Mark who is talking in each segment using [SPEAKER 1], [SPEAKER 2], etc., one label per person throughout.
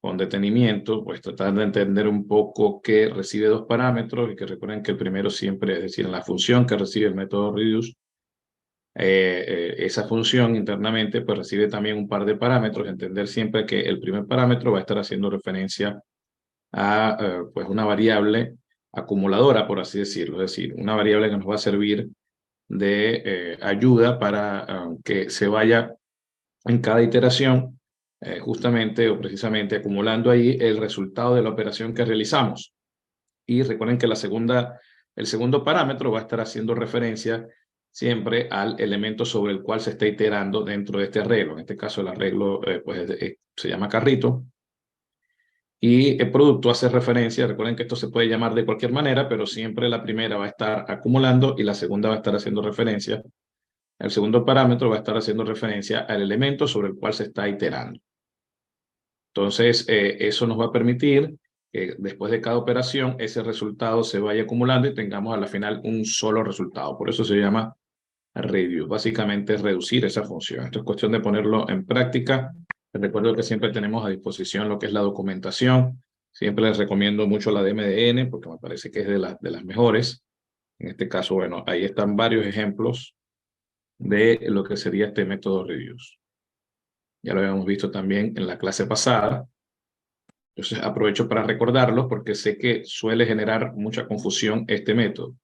[SPEAKER 1] con detenimiento, pues tratar de entender un poco que recibe dos parámetros y que recuerden que el primero siempre, es decir, en la función que recibe el método reduce, esa función internamente pues recibe también un par de parámetros, entender siempre que el primer parámetro va a estar haciendo referencia a pues una variable acumuladora, por así decirlo, es decir, una variable que nos va a servir de ayuda para que se vaya en cada iteración justamente o precisamente acumulando ahí el resultado de la operación que realizamos. Y recuerden que el segundo parámetro va a estar haciendo referencia siempre al elemento sobre el cual se está iterando dentro de este arreglo. En este caso el arreglo se llama carrito. Y el producto hace referencia, recuerden que esto se puede llamar de cualquier manera, pero siempre la primera va a estar acumulando y la segunda va a estar haciendo referencia. El segundo parámetro va a estar haciendo referencia al elemento sobre el cual se está iterando. Entonces, eso nos va a permitir que después de cada operación, ese resultado se vaya acumulando y tengamos a la final un solo resultado. Por eso se llama reduce. Básicamente es reducir esa función. Esto es cuestión de ponerlo en práctica. Les recuerdo que siempre tenemos a disposición lo que es la documentación. Siempre les recomiendo mucho la de MDN porque me parece que es de las mejores. En este caso, bueno, ahí están varios ejemplos de lo que sería este método reduce. Ya lo habíamos visto también en la clase pasada. Entonces aprovecho para recordarlo porque sé que suele generar mucha confusión este método.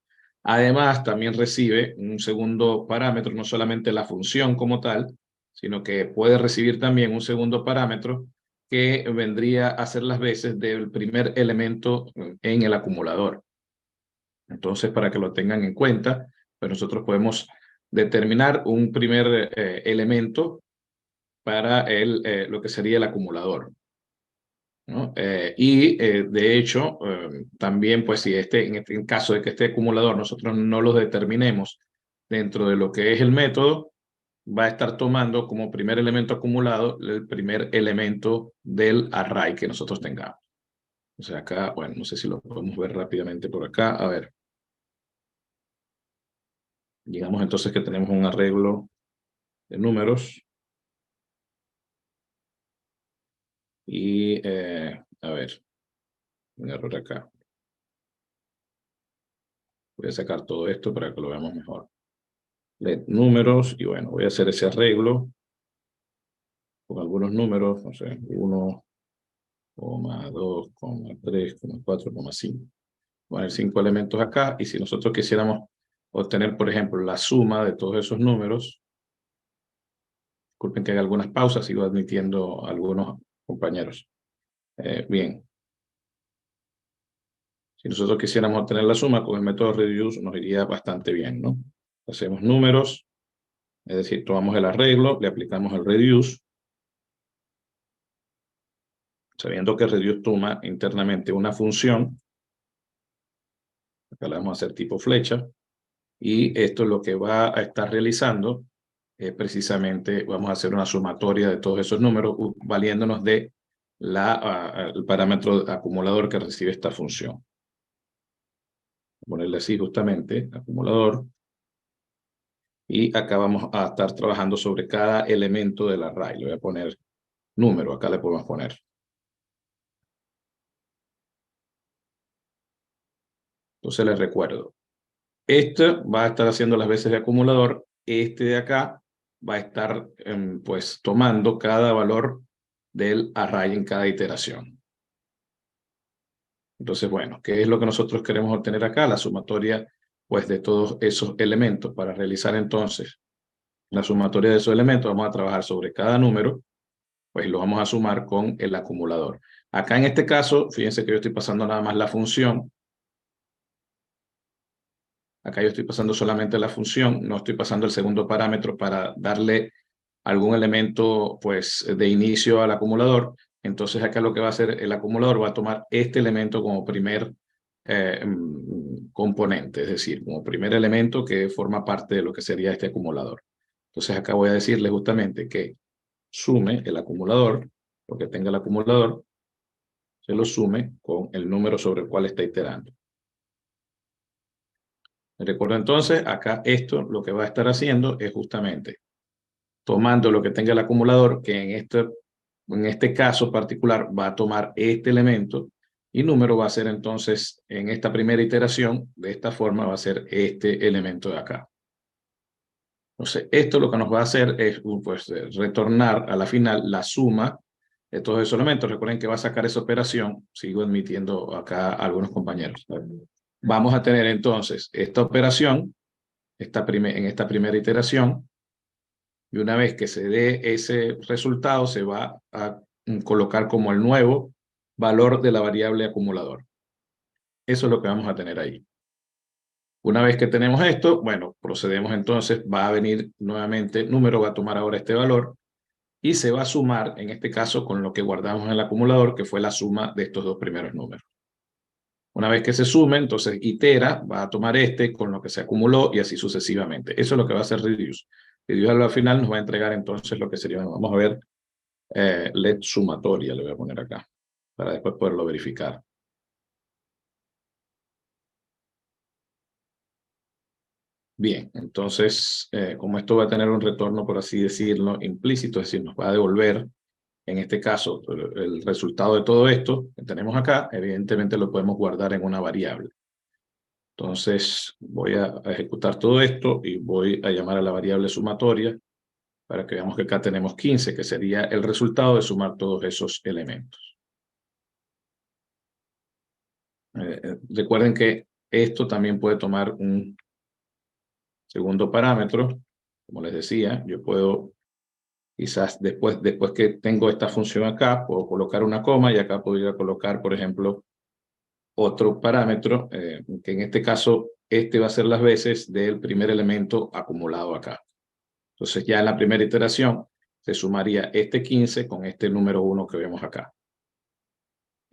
[SPEAKER 1] Además, también recibe un segundo parámetro, no solamente la función como tal, sino que puede recibir también un segundo parámetro que vendría a ser las veces del primer elemento en el acumulador. Entonces, para que lo tengan en cuenta, pues nosotros podemos determinar un primer elemento para lo que sería el acumulador, ¿no? De hecho, también, pues si en caso de que este acumulador nosotros no lo determinemos dentro de lo que es el método, va a estar tomando como primer elemento acumulado el primer elemento del array que nosotros tengamos. O sea, acá, bueno, no sé si lo podemos ver rápidamente por acá. A ver. Digamos entonces que tenemos un arreglo de números. Y, a ver, un error acá. Voy a sacar todo esto para que lo veamos mejor. Let números, y bueno, voy a hacer ese arreglo con algunos números, no sé, 1, 2, 3, 4, 5. Voy a poner 5 elementos acá, y si nosotros quisiéramos obtener, por ejemplo, la suma de todos esos números, disculpen que haga algunas pausas, sigo admitiendo a algunos compañeros. Bien. Si nosotros quisiéramos obtener la suma con el método reduce, nos iría bastante bien, ¿no? Hacemos números, es decir, tomamos el arreglo, le aplicamos el reduce, sabiendo que reduce toma internamente una función, acá la vamos a hacer tipo flecha, y esto es lo que va a estar realizando, precisamente vamos a hacer una sumatoria de todos esos números, valiéndonos de el parámetro acumulador que recibe esta función. Ponerle así justamente, acumulador, y acá vamos a estar trabajando sobre cada elemento del array. Le voy a poner número, acá le podemos poner. Entonces les recuerdo, este va a estar haciendo las veces de acumulador, este de acá va a estar pues tomando cada valor del array en cada iteración. Entonces, bueno, ¿qué es lo que nosotros queremos obtener acá? La sumatoria pues de todos esos elementos. Para realizar entonces la sumatoria de esos elementos, vamos a trabajar sobre cada número, pues lo vamos a sumar con el acumulador. Acá en este caso, fíjense que yo estoy pasando nada más la función. Acá yo estoy pasando solamente la función, no estoy pasando el segundo parámetro para darle algún elemento pues de inicio al acumulador. Entonces acá lo que va a hacer el acumulador va a tomar este elemento como primer componente, es decir, como primer elemento que forma parte de lo que sería este acumulador. Entonces acá voy a decirle justamente que sume el acumulador, lo que tenga el acumulador, se lo sume con el número sobre el cual está iterando. Recuerdo entonces, acá esto lo que va a estar haciendo es justamente tomando lo que tenga el acumulador, que en este en este caso particular va a tomar este elemento y número va a ser entonces, en esta primera iteración, de esta forma va a ser este elemento de acá. Entonces, esto lo que nos va a hacer es pues, retornar a la final la suma de todos esos elementos. Recuerden que va a sacar esa operación. Sigo admitiendo acá a algunos compañeros. Vamos a tener entonces esta operación en esta primera iteración. Y una vez que se dé ese resultado, se va a colocar como el nuevo valor de la variable acumulador. Eso es lo que vamos a tener ahí. Una vez que tenemos esto, bueno, procedemos entonces, va a venir nuevamente, número va a tomar ahora este valor y se va a sumar, en este caso, con lo que guardamos en el acumulador, que fue la suma de estos dos primeros números. Una vez que se sume, entonces itera, va a tomar este con lo que se acumuló y así sucesivamente. Eso es lo que va a hacer reduce. Reduce al final nos va a entregar entonces lo que sería, vamos a ver, let sumatoria, le voy a poner acá, para después poderlo verificar. Bien, entonces, como esto va a tener un retorno, por así decirlo, implícito, es decir, nos va a devolver, en este caso, el resultado de todo esto que tenemos acá, evidentemente lo podemos guardar en una variable. Entonces, voy a ejecutar todo esto y voy a llamar a la variable sumatoria para que veamos que acá tenemos 15, que sería el resultado de sumar todos esos elementos. Recuerden que esto también puede tomar un segundo parámetro. Como les decía, yo puedo, quizás después que tengo esta función acá, puedo colocar una coma y acá podría colocar, por ejemplo, otro parámetro, que en este caso, este va a ser las veces del primer elemento acumulado acá. Entonces ya en la primera iteración se sumaría este 15 con este número 1 que vemos acá.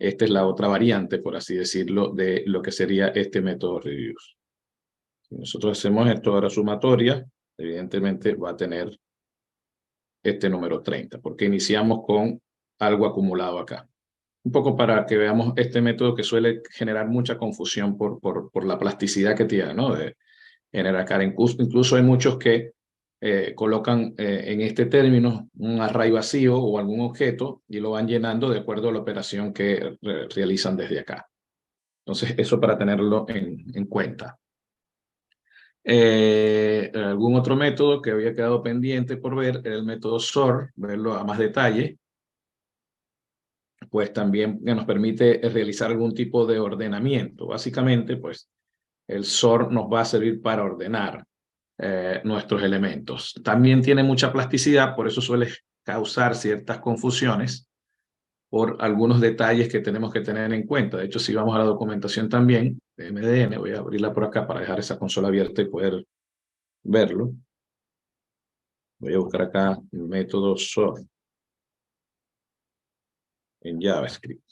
[SPEAKER 1] Esta es la otra variante, por así decirlo, de lo que sería este método reduce. Si nosotros hacemos esto ahora sumatoria, evidentemente va a tener este número 30, porque iniciamos con algo acumulado acá. Un poco para que veamos este método que suele generar mucha confusión por la plasticidad que tiene, ¿no? De generar acá. Incluso hay muchos que colocan en este término un array vacío o algún objeto y lo van llenando de acuerdo a la operación que realizan desde acá. Entonces, eso para tenerlo en cuenta. Algún otro método que había quedado pendiente por ver era el método SOR, verlo a más detalle, pues también nos permite realizar algún tipo de ordenamiento. Básicamente, pues el SOR nos va a servir para ordenar nuestros elementos. También tiene mucha plasticidad, por eso suele causar ciertas confusiones por algunos detalles que tenemos que tener en cuenta. De hecho, si vamos a la documentación también de MDN, voy a abrirla por acá para dejar esa consola abierta y poder verlo. Voy a buscar acá el método SOR en JavaScript.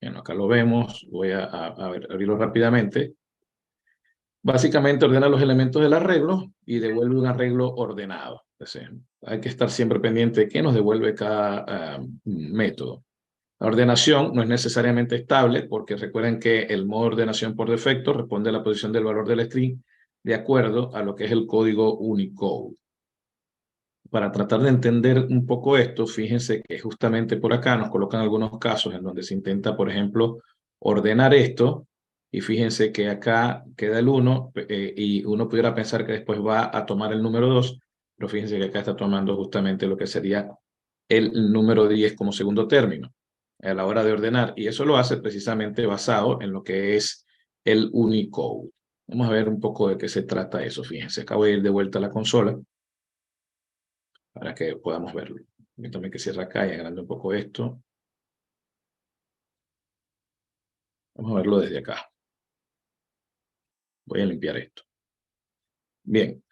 [SPEAKER 1] Bueno, acá lo vemos. Voy a abrirlo rápidamente. Básicamente ordena los elementos del arreglo y devuelve un arreglo ordenado. Hay que estar siempre pendiente de qué nos devuelve cada método. La ordenación no es necesariamente estable porque recuerden que el modo de ordenación por defecto responde a la posición del valor del string de acuerdo a lo que es el código Unicode. Para tratar de entender un poco esto, fíjense que justamente por acá nos colocan algunos casos en donde se intenta, por ejemplo, ordenar esto y fíjense que acá queda el 1 y uno pudiera pensar que después va a tomar el número 2, pero fíjense que acá está tomando justamente lo que sería el número 10 como segundo término a la hora de ordenar y eso lo hace precisamente basado en lo que es el Unicode. Vamos a ver un poco de qué se trata eso, fíjense. Acabo de ir de vuelta a la consola para que podamos verlo. Permítame que cierre acá y agrande un poco esto. Vamos a verlo desde acá. Voy a limpiar esto. Bien,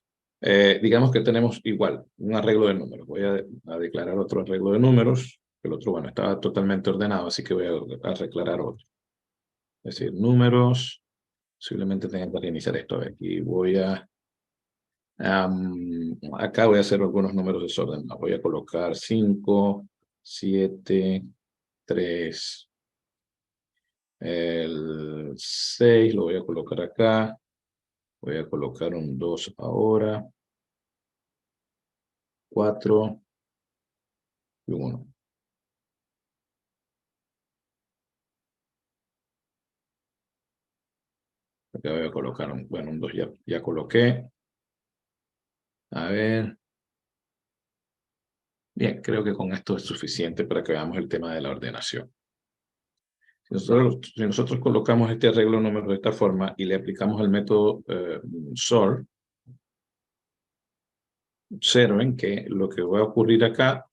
[SPEAKER 1] digamos que tenemos igual un arreglo de números. Voy a declarar otro arreglo de números. El otro, bueno, estaba totalmente ordenado, así que voy a declarar otro. Es decir, números. Posiblemente tenga que reiniciar esto. A ver, aquí voy a... acá voy a hacer algunos números desordenados. Voy a colocar 5, 7, 3, el 6 lo voy a colocar acá. Voy a colocar un 2 ahora. 4. y un 1. Acá voy a colocar un 2, ya coloqué. A ver. Bien, creo que con esto es suficiente para que veamos el tema de la ordenación. Si nosotros colocamos este arreglo número de esta forma y le aplicamos el método sort, observen que lo que va a ocurrir acá,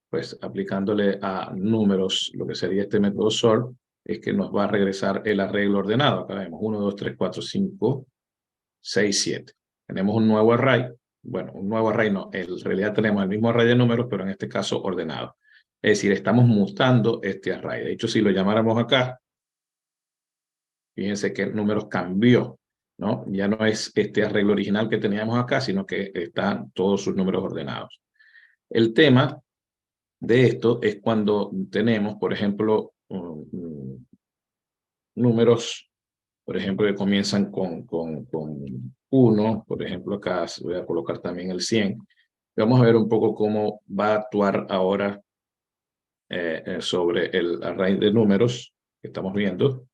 [SPEAKER 1] pues aplicándole a números, lo que sería este método sort, es que nos va a regresar el arreglo ordenado. Acá vemos 1, 2, 3, 4, 5, 6, 7. Tenemos un nuevo array. Bueno, un nuevo array no, en realidad tenemos el mismo array de números, pero en este caso ordenado. Es decir, estamos mutando este array. De hecho, si lo llamáramos acá, fíjense que el número cambió, ¿no? Ya no es este arreglo original que teníamos acá, sino que están todos sus números ordenados. El tema de esto es cuando tenemos, por ejemplo, números, por ejemplo, que comienzan con 1, por ejemplo, acá voy a colocar también el 100. Vamos a ver un poco cómo va a actuar ahora sobre el array de números que estamos viendo.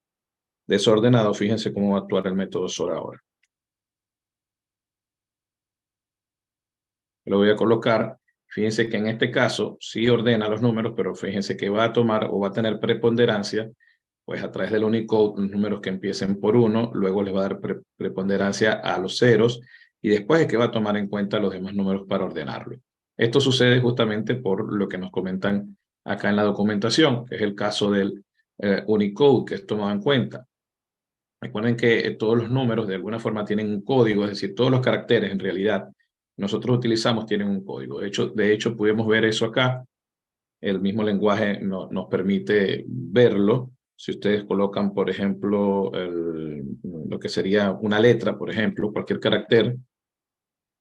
[SPEAKER 1] Desordenado, fíjense cómo va a actuar el método SOR ahora. Lo voy a colocar. Fíjense que en este caso sí ordena los números, pero fíjense que va a tomar o va a tener preponderancia, pues a través del Unicode, los números que empiecen por 1, luego les va a dar preponderancia a los ceros y después es que va a tomar en cuenta los demás números para ordenarlo. Esto sucede justamente por lo que nos comentan acá en la documentación, que es el caso del Unicode, que es tomado en cuenta. Recuerden que todos los números de alguna forma tienen un código, es decir, todos los caracteres en realidad nosotros utilizamos tienen un código. De hecho, pudimos ver eso acá. El mismo lenguaje nos permite verlo. Si ustedes colocan, por ejemplo, lo que sería una letra, por ejemplo, cualquier carácter.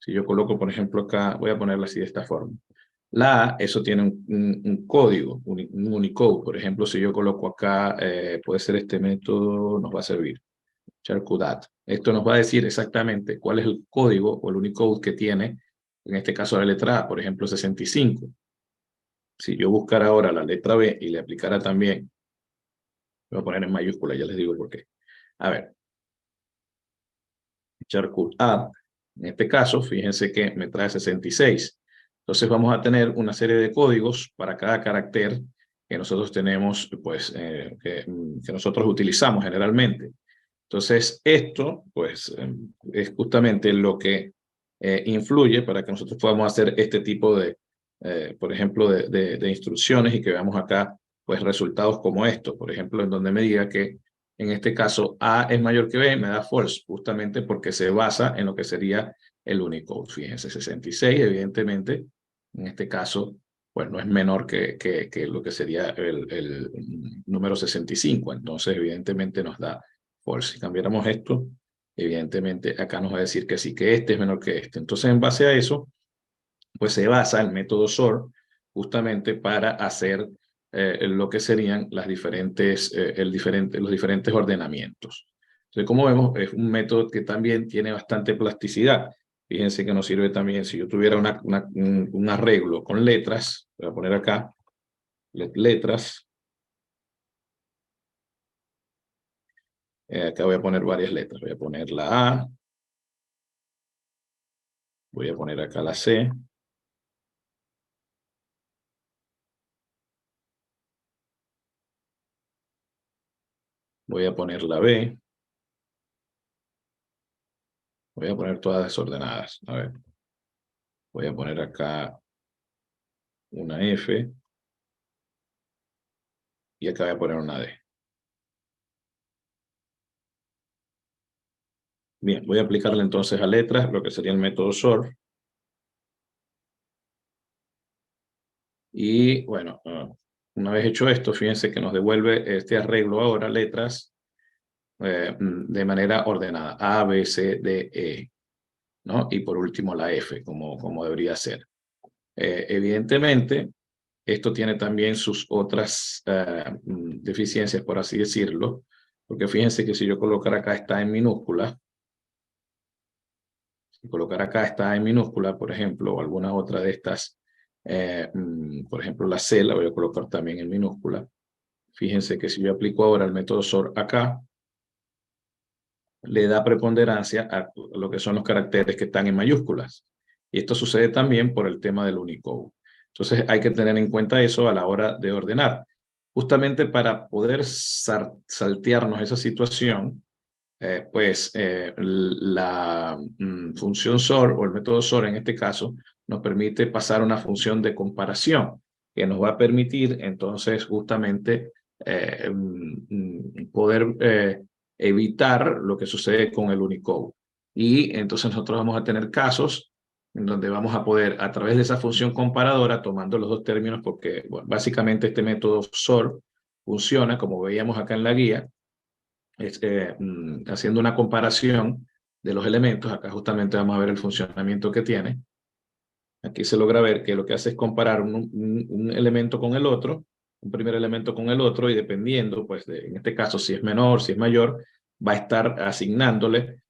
[SPEAKER 1] Si yo coloco, por ejemplo, acá, voy a ponerla así de esta forma. La A, eso tiene un código, un Unicode. Por ejemplo, si yo coloco acá, puede ser este método, nos va a servir. Charcudat. Esto nos va a decir exactamente cuál es el código o el Unicode que tiene, en este caso la letra A, por ejemplo, 65. Si yo buscara ahora la letra B y le aplicara también, voy a poner en mayúscula, ya les digo por qué. A ver, Charcudat, en este caso, fíjense que me trae 66. Entonces vamos a tener una serie de códigos para cada carácter que nosotros tenemos, pues, que nosotros utilizamos generalmente. Entonces, esto, pues, es justamente lo que influye para que nosotros podamos hacer este tipo de, por ejemplo, de instrucciones y que veamos acá, pues, resultados como estos. Por ejemplo, en donde me diga que en este caso A es mayor que B, me da false, justamente porque se basa en lo que sería el Unicode. Fíjense, 66, evidentemente, en este caso, pues no es menor que lo que sería el número 65. Entonces, evidentemente nos da false. Si cambiáramos esto, evidentemente acá nos va a decir que sí, que este es menor que este. Entonces, en base a eso, pues se basa el método SOR justamente para hacer lo que serían los diferentes ordenamientos. Entonces, como vemos, es un método que también tiene bastante plasticidad. Fíjense que nos sirve también, si yo tuviera un arreglo con letras, voy a poner acá, letras, acá voy a poner varias letras, voy a poner la A, voy a poner acá la C, voy a poner la B, voy a poner todas desordenadas. A ver, voy a poner acá una F y acá voy a poner una D. Bien, voy a aplicarle entonces a letras lo que sería el método SOR. Y bueno, una vez hecho esto, fíjense que nos devuelve este arreglo ahora, letras, de manera ordenada. A, B, C, D, E, ¿no? Y por último la F, como debería ser. Evidentemente, esto tiene también sus otras deficiencias, por así decirlo, porque fíjense que si yo colocar acá está en minúscula, si colocar acá está en minúscula, por ejemplo, o alguna otra de estas Por ejemplo, la C la voy a colocar también en minúscula. Fíjense que si yo aplico ahora el método SOR acá, le da preponderancia a lo que son los caracteres que están en mayúsculas. Y esto sucede también por el tema del Unicode. Entonces hay que tener en cuenta eso a la hora de ordenar. Justamente para poder saltearnos esa situación, la función SOR o el método SOR en este caso nos permite pasar a una función de comparación que nos va a permitir entonces justamente poder evitar lo que sucede con el Unicode. Y entonces nosotros vamos a tener casos en donde vamos a poder, a través de esa función comparadora, tomando los dos términos, porque bueno, básicamente este método SOR funciona, como veíamos acá en la guía, haciendo una comparación de los elementos. Acá justamente vamos a ver el funcionamiento que tiene. Aquí se logra ver que lo que hace es comparar un elemento con el otro, un primer elemento con el otro, y dependiendo, pues, en este caso, si es menor, si es mayor, va a estar asignándole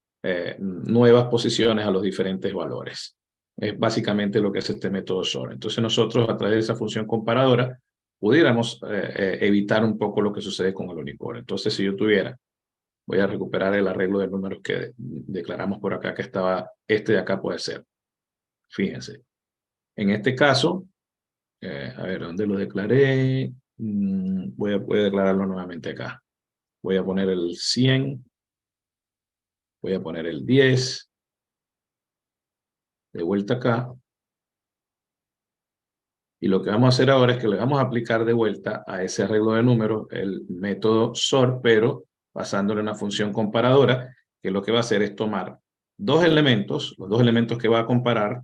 [SPEAKER 1] nuevas posiciones a los diferentes valores. Es básicamente lo que es este método SOR. Entonces nosotros, a través de esa función comparadora, pudiéramos evitar un poco lo que sucede con el Unicode. Entonces, si yo tuviera, voy a recuperar el arreglo de números que declaramos por acá, que estaba, este de acá puede ser. Fíjense. En este caso, a ver, ¿dónde lo declaré? Voy a declararlo nuevamente acá. Voy a poner el 100. Voy a poner el 10. De vuelta acá. Y lo que vamos a hacer ahora es que le vamos a aplicar de vuelta a ese arreglo de números el método SOR, pero basándole en una función comparadora, que lo que va a hacer es tomar dos elementos, los dos elementos que va a comparar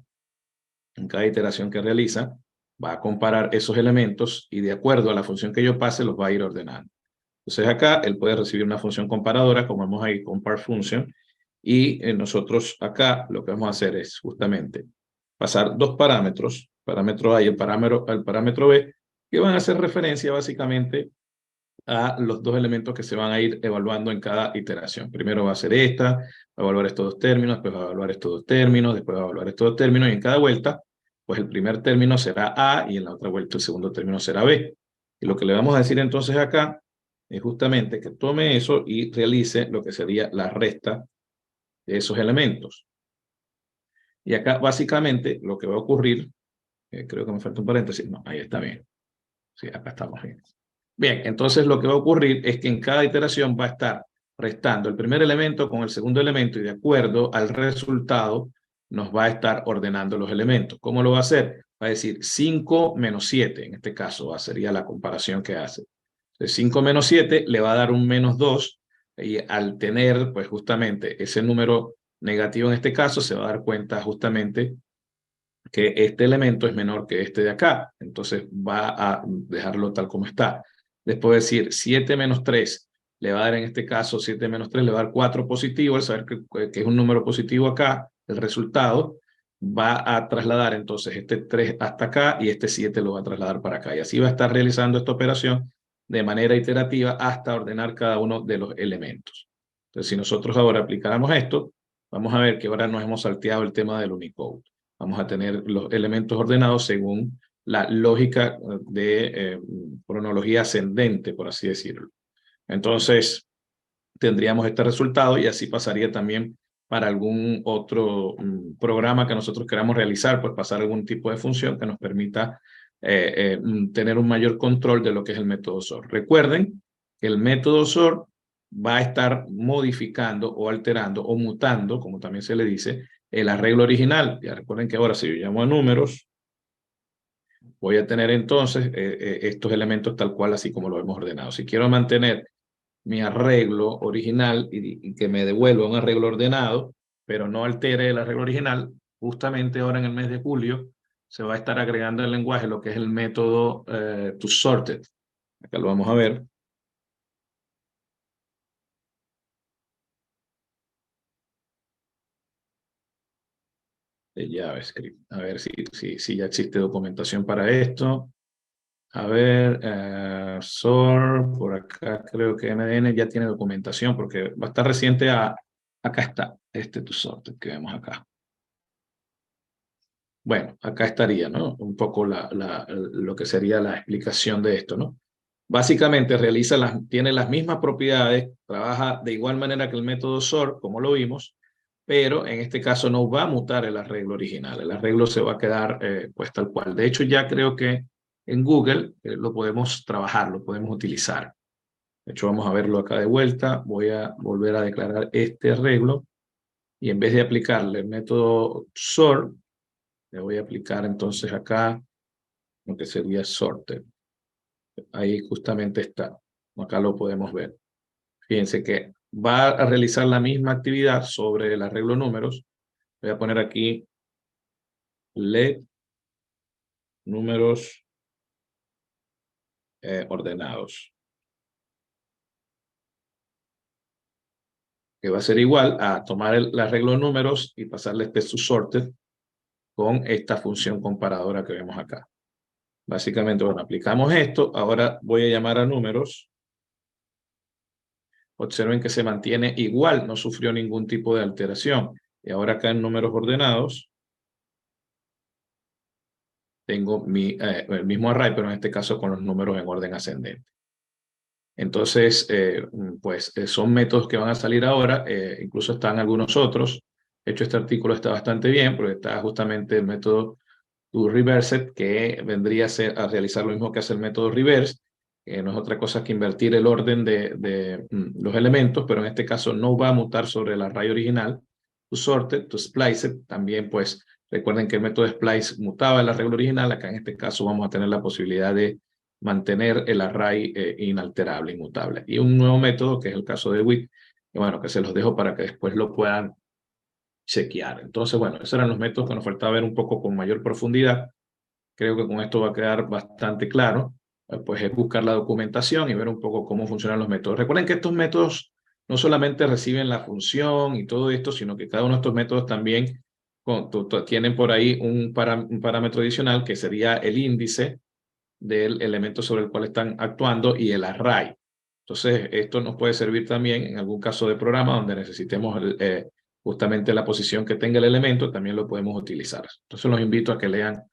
[SPEAKER 1] en cada iteración que realiza, va a comparar esos elementos y de acuerdo a la función que yo pase, los va a ir ordenando. Entonces acá él puede recibir una función comparadora, como vemos ahí, compare function, y nosotros acá lo que vamos a hacer es justamente pasar dos parámetros, parámetro A y el parámetro B, que van a hacer referencia básicamente a los dos elementos que se van a ir evaluando en cada iteración. Primero va a ser esta, va a evaluar estos dos términos, después va a evaluar estos dos términos, después va a evaluar estos dos términos, y en cada vuelta, pues el primer término será A y en la otra vuelta el segundo término será B. Y lo que le vamos a decir entonces acá es justamente que tome eso y realice lo que sería la resta de esos elementos. Y acá básicamente lo que va a ocurrir, creo que me falta un paréntesis, no, ahí está bien. Sí, acá estamos bien. Bien, entonces lo que va a ocurrir es que en cada iteración va a estar restando el primer elemento con el segundo elemento y de acuerdo al resultado nos va a estar ordenando los elementos. ¿Cómo lo va a hacer? Va a decir 5 menos 7, en este caso sería la comparación que hace. Entonces, 5 menos 7 le va a dar un menos 2 y al tener pues justamente ese número negativo en este caso se va a dar cuenta justamente que este elemento es menor que este de acá. Entonces va a dejarlo tal como está. Después decir 7 menos 3 le va a dar en este caso 7 menos 3 le va a dar 4 positivo. Al saber que es un número positivo acá, el resultado va a trasladar entonces este 3 hasta acá y este 7 lo va a trasladar para acá. Y así va a estar realizando esta operación de manera iterativa hasta ordenar cada uno de los elementos. Entonces, si nosotros ahora aplicáramos esto, vamos a ver que ahora nos hemos salteado el tema del Unicode. Vamos a tener los elementos ordenados según la lógica de cronología ascendente, por así decirlo. Entonces, tendríamos este resultado y así pasaría también para algún otro programa que nosotros queramos realizar, pues pasar algún tipo de función que nos permita tener un mayor control de lo que es el método SOR. Recuerden que el método SOR va a estar modificando o alterando o mutando, como también se le dice, el arreglo original. Ya recuerden que ahora si yo llamo a números, voy a tener entonces estos elementos tal cual así como lo hemos ordenado. Si quiero mantener mi arreglo original y que me devuelva un arreglo ordenado, pero no altere el arreglo original, justamente ahora en el mes de julio se va a estar agregando el lenguaje lo que es el método toSorted. Acá lo vamos a ver. De JavaScript. A ver si ya existe documentación para esto. A ver, SOR, por acá creo que MDN ya tiene documentación porque va a estar reciente a, acá está, este toSorted que vemos acá. Bueno, acá estaría, ¿no? Un poco lo que sería la explicación de esto, ¿no? Básicamente tiene las mismas propiedades, trabaja de igual manera que el método SOR, como lo vimos, pero en este caso no va a mutar el arreglo original. El arreglo se va a quedar pues tal cual. De hecho, ya creo que en Google lo podemos trabajar, lo podemos utilizar. De hecho, vamos a verlo acá de vuelta. Voy a volver a declarar este arreglo y en vez de aplicarle el método SOR, le voy a aplicar entonces acá lo que sería sorted. Ahí justamente está. Acá lo podemos ver. Fíjense que va a realizar la misma actividad sobre el arreglo números. Voy a poner aquí let números ordenados. Que va a ser igual a tomar el arreglo números y pasarle este sorted con esta función comparadora que vemos acá. Básicamente, bueno, aplicamos esto. Ahora voy a llamar a números. Observen que se mantiene igual, no sufrió ningún tipo de alteración. Y ahora acá en números ordenados, tengo el mismo array, pero en este caso con los números en orden ascendente. Entonces, pues son métodos que van a salir ahora, incluso están algunos otros. De hecho, este artículo está bastante bien, porque está justamente el método toReverse, que vendría a realizar lo mismo que hace el método reverse, que no es otra cosa que invertir el orden de los elementos, pero en este caso no va a mutar sobre el array original. ToSorted, toSpliced, también pues recuerden que el método splice mutaba el arreglo original, acá en este caso vamos a tener la posibilidad de mantener el array inalterable, inmutable. Y un nuevo método, que es el caso de with, que bueno, que se los dejo para que después lo puedan chequear. Entonces, bueno, esos eran los métodos que nos faltaba ver un poco con mayor profundidad. Creo que con esto va a quedar bastante claro. Pues es buscar la documentación y ver un poco cómo funcionan los métodos. Recuerden que estos métodos no solamente reciben la función y todo esto, sino que cada uno de estos métodos también tienen por ahí un parámetro adicional que sería el índice del elemento sobre el cual están actuando y el array. Entonces, esto nos puede servir también en algún caso de programa donde necesitemos justamente la posición que tenga el elemento, también lo podemos utilizar. Entonces, los invito a que lean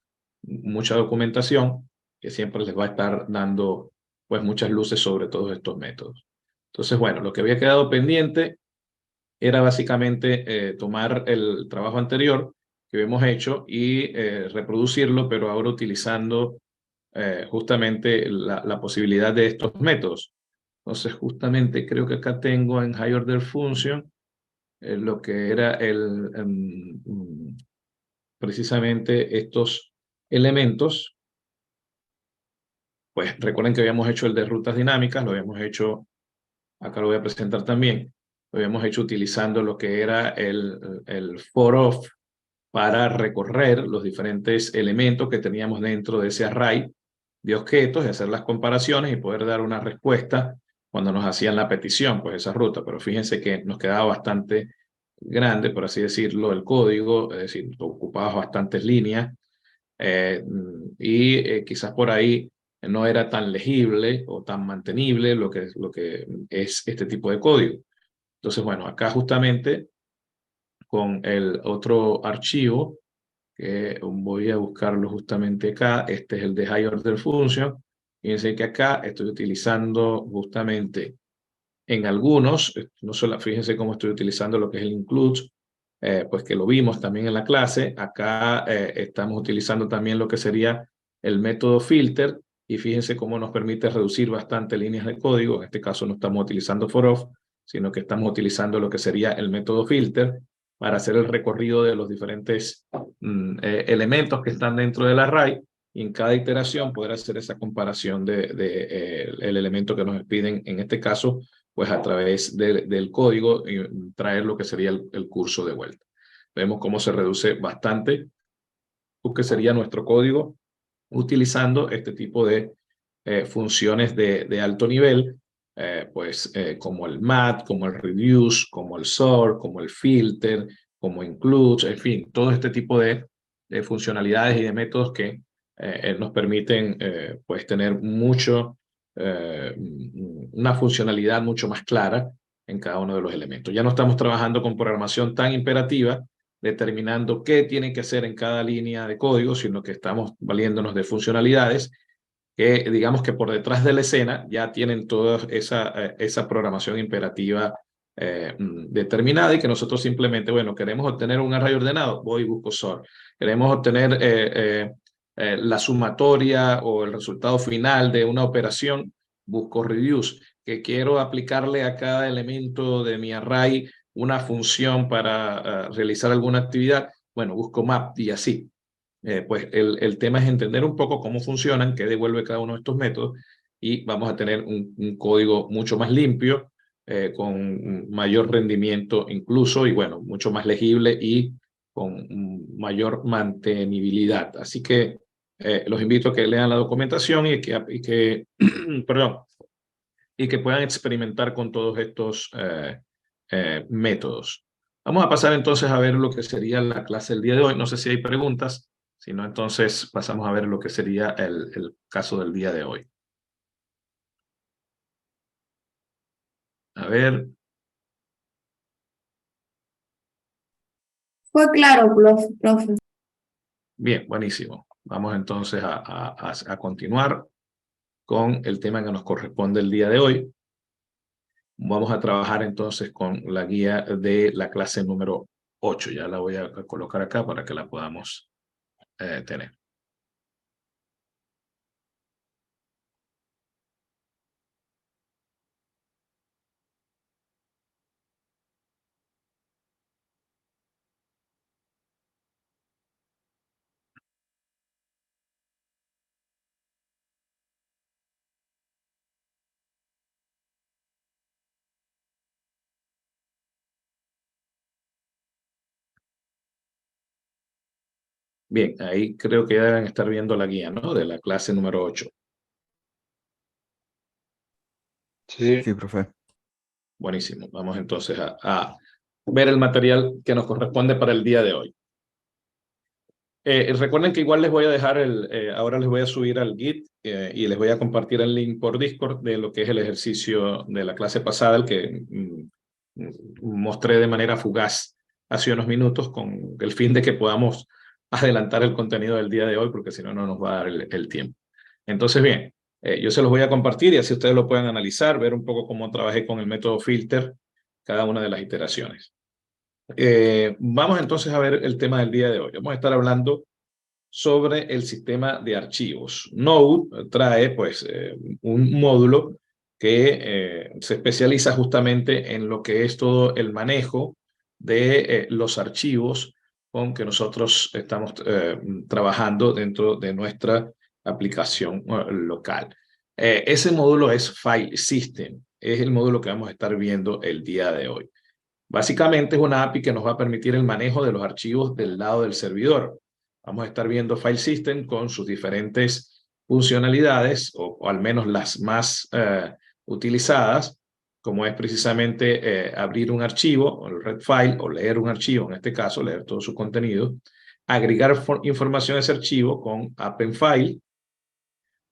[SPEAKER 1] mucha documentación que siempre les va a estar dando pues muchas luces sobre todos estos métodos. Entonces, bueno, lo que había quedado pendiente era básicamente tomar el trabajo anterior que habíamos hecho y reproducirlo, pero ahora utilizando justamente la posibilidad de estos métodos. Entonces, justamente creo que acá tengo en High Order Function lo que era precisamente estos elementos. Pues recuerden que habíamos hecho el de rutas dinámicas, lo habíamos hecho, acá lo voy a presentar también, lo habíamos hecho utilizando lo que era el for of para recorrer los diferentes elementos que teníamos dentro de ese array de objetos y hacer las comparaciones y poder dar una respuesta cuando nos hacían la petición, pues esa ruta. Pero fíjense que nos quedaba bastante grande, por así decirlo, el código, es decir, ocupaba bastantes líneas y quizás por ahí no era tan legible o tan mantenible lo que es este tipo de código. Entonces, bueno, acá justamente con el otro archivo, que voy a buscarlo justamente acá, este es el de High Order Function. Fíjense que acá estoy utilizando justamente en algunos, no solo, fíjense cómo estoy utilizando lo que es el include, pues que lo vimos también en la clase. Acá estamos utilizando también lo que sería el método filter y fíjense cómo nos permite reducir bastante líneas de código. En este caso no estamos utilizando for of, sino que estamos utilizando lo que sería el método filter para hacer el recorrido de los diferentes elementos que están dentro del array y en cada iteración poder hacer esa comparación el elemento que nos piden, en este caso, pues a través del código y traer lo que sería el curso de vuelta. Vemos cómo se reduce bastante lo que sería nuestro código utilizando este tipo de funciones de alto nivel, como el mat, como el reduce, como el sort, como el filter, como include, en fin, todo este tipo de funcionalidades y de métodos que nos permiten pues tener una funcionalidad mucho más clara en cada uno de los elementos. Ya no estamos trabajando con programación tan imperativa, determinando qué tiene que hacer en cada línea de código, sino que estamos valiéndonos de funcionalidades que digamos que por detrás de la escena ya tienen toda esa programación imperativa determinada y que nosotros simplemente, bueno, queremos obtener un array ordenado, voy y busco sort. Queremos obtener la sumatoria o el resultado final de una operación, busco reduce. Que quiero aplicarle a cada elemento de mi array una función para realizar alguna actividad, bueno, busco map y así. Pues el tema es entender un poco cómo funcionan, qué devuelve cada uno de estos métodos y vamos a tener un código mucho más limpio, con mayor rendimiento incluso y bueno, mucho más legible y con mayor mantenibilidad. Así que los invito a que lean la documentación perdón, y que puedan experimentar con todos estos métodos. Vamos a pasar entonces a ver lo que sería la clase del día de hoy. No sé si hay preguntas, si no, entonces pasamos a ver lo que sería el caso del día de hoy. A ver.
[SPEAKER 2] Fue claro, profe.
[SPEAKER 1] Bien, buenísimo. Vamos entonces a continuar con el tema que nos corresponde el día de hoy. Vamos a trabajar entonces con la guía de la clase número 8. Ya la voy a colocar acá para que la podamos tener. Bien, ahí creo que ya deben estar viendo la guía, ¿no? De la clase número 8.
[SPEAKER 3] Sí, profe.
[SPEAKER 1] Buenísimo. Vamos entonces a ver el material que nos corresponde para el día de hoy. Recuerden que igual les voy a dejar ahora les voy a subir al Git y les voy a compartir el link por Discord de lo que es el ejercicio de la clase pasada, el que mostré de manera fugaz hace unos minutos con el fin de que podamos adelantar el contenido del día de hoy, porque si no, no nos va a dar el tiempo. Entonces, bien, yo se los voy a compartir y así ustedes lo pueden analizar, ver un poco cómo trabajé con el método filter cada una de las iteraciones. Vamos entonces a ver el tema del día de hoy. Vamos a estar hablando sobre el sistema de archivos. Node trae pues un módulo que se especializa justamente en lo que es todo el manejo de los archivos con que nosotros estamos trabajando dentro de nuestra aplicación local. Ese módulo es File System, es el módulo que vamos a estar viendo el día de hoy. Básicamente es una API que nos va a permitir el manejo de los archivos del lado del servidor. Vamos a estar viendo File System con sus diferentes funcionalidades, o al menos las más utilizadas, como es precisamente abrir un archivo, el read file, o leer un archivo, en este caso, leer todo su contenido, agregar información a ese archivo con append-file,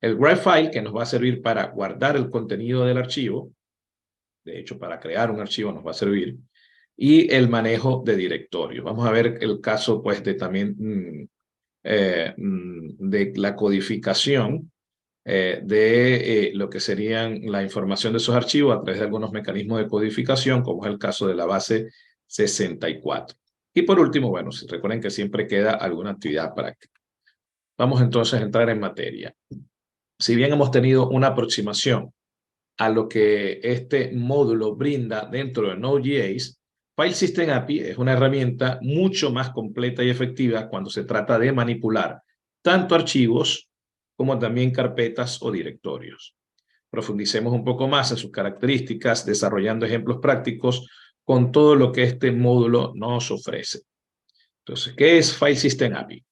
[SPEAKER 1] el write file, que nos va a servir para guardar el contenido del archivo, de hecho, para crear un archivo nos va a servir, y el manejo de directorios. Vamos a ver el caso, pues, de también de la codificación de lo que serían la información de esos archivos a través de algunos mecanismos de codificación, como es el caso de la base 64. Y por último, bueno, recuerden que siempre queda alguna actividad práctica. Vamos entonces a entrar en materia. Si bien hemos tenido una aproximación a lo que este módulo brinda dentro de Node.js, File System API es una herramienta mucho más completa y efectiva cuando se trata de manipular tanto archivos como también carpetas o directorios. Profundicemos un poco más en sus características, desarrollando ejemplos prácticos con todo lo que este módulo nos ofrece. Entonces, ¿qué es File System API?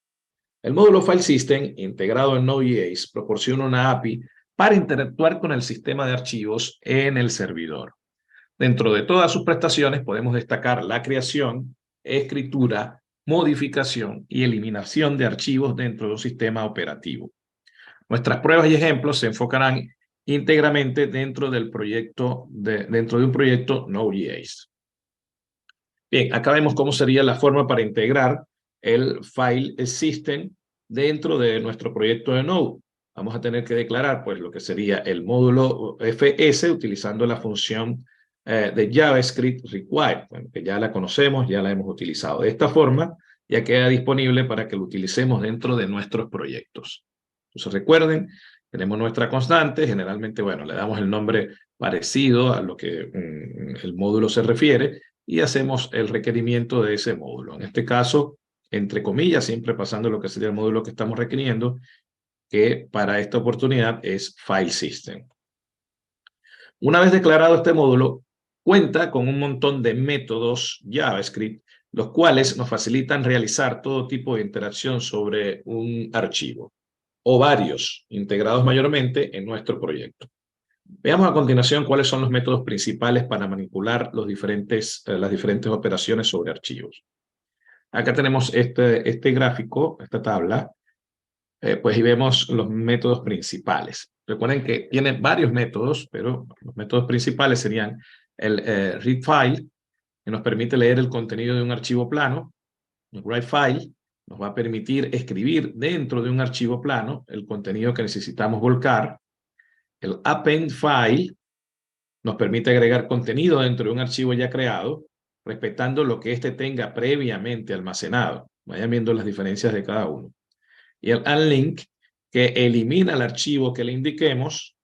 [SPEAKER 1] El módulo File System, integrado en Node.js, proporciona una API para interactuar con el sistema de archivos en el servidor. Dentro de todas sus prestaciones podemos destacar la creación, escritura, modificación y eliminación de archivos dentro de un sistema operativo. Nuestras pruebas y ejemplos se enfocarán íntegramente dentro de un proyecto Node.js. Bien, acá vemos cómo sería la forma para integrar el file system dentro de nuestro proyecto de Node. Vamos a tener que declarar pues lo que sería el módulo FS utilizando la función de JavaScript required, bueno, que ya la conocemos, ya la hemos utilizado. De esta forma ya queda disponible para que lo utilicemos dentro de nuestros proyectos. Entonces recuerden, tenemos nuestra constante, generalmente, bueno, le damos el nombre parecido a lo que el módulo se refiere y hacemos el requerimiento de ese módulo. En este caso, entre comillas, siempre pasando lo que sería el módulo que estamos requiriendo, que para esta oportunidad es File System. Una vez declarado este módulo, cuenta con un montón de métodos JavaScript, los cuales nos facilitan realizar todo tipo de interacción sobre un archivo, o varios, integrados mayormente en nuestro proyecto. Veamos a continuación cuáles son los métodos principales para manipular las diferentes operaciones sobre archivos. Acá tenemos este gráfico, esta tabla, pues y vemos los métodos principales. Recuerden que tiene varios métodos, pero los métodos principales serían el read file, que nos permite leer el contenido de un archivo plano. El write file nos va a permitir escribir dentro de un archivo plano el contenido que necesitamos volcar. El append file nos permite agregar contenido dentro de un archivo ya creado, respetando lo que éste tenga previamente almacenado. Vayan viendo las diferencias de cada uno. Y el unlink, que elimina el archivo que le indiquemos.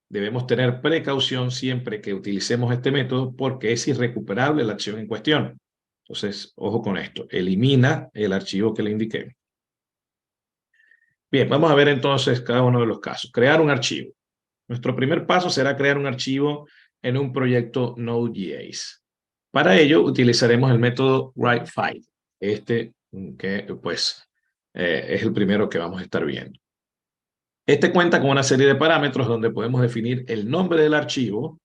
[SPEAKER 1] Debemos tener precaución siempre que utilicemos este método porque es irrecuperable la acción en cuestión. Entonces, ojo con esto. Elimina el archivo que le indiquemos. Bien, vamos a ver entonces cada uno de los casos. Crear un archivo. Nuestro primer paso será crear un archivo en un proyecto Node.js. Para ello utilizaremos el método writeFile, que pues es el primero que vamos a estar viendo. Este cuenta con una serie de parámetros donde podemos definir el nombre del archivo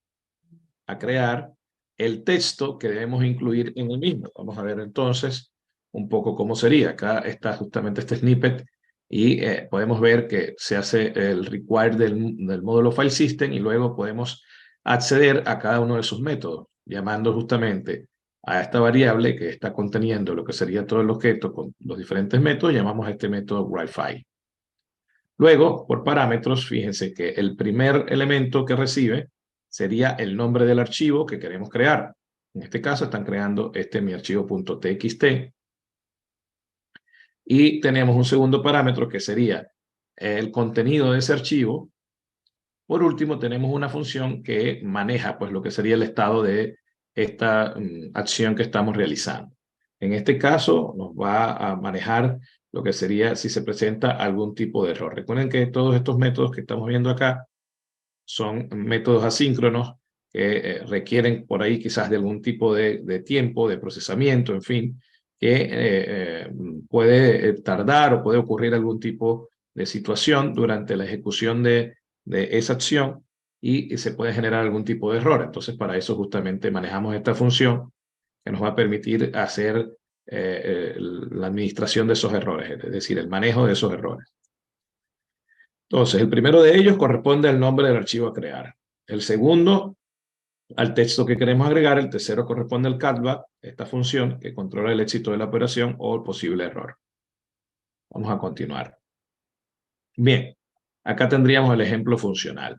[SPEAKER 1] a crear, el texto que debemos incluir en el mismo. Vamos a ver entonces un poco cómo sería. Acá está justamente este snippet y podemos ver que se hace el require del módulo file system y luego podemos acceder a cada uno de sus métodos, llamando justamente a esta variable que está conteniendo lo que sería todo el objeto con los diferentes métodos, llamamos a este método writeFile. Luego, por parámetros, fíjense que el primer elemento que recibe sería el nombre del archivo que queremos crear. En este caso están creando mi archivo.txt. Y tenemos un segundo parámetro que sería el contenido de ese archivo. Por último, tenemos una función que maneja pues, lo que sería el estado de esta acción que estamos realizando. En este caso, nos va a manejar lo que sería si se presenta algún tipo de error. Recuerden que todos estos métodos que estamos viendo acá son métodos asíncronos que requieren por ahí quizás de algún tipo de tiempo, de procesamiento, en fin, que puede tardar o puede ocurrir algún tipo de situación durante la ejecución de esa acción y se puede generar algún tipo de error. Entonces, para eso justamente manejamos esta función que nos va a permitir hacer la administración de esos errores, es decir, el manejo de esos errores. Entonces, el primero de ellos corresponde al nombre del archivo a crear. El segundo, al texto que queremos agregar. El tercero corresponde al callback, esta función que controla el éxito de la operación o el posible error. Vamos a continuar. Bien, acá tendríamos el ejemplo funcional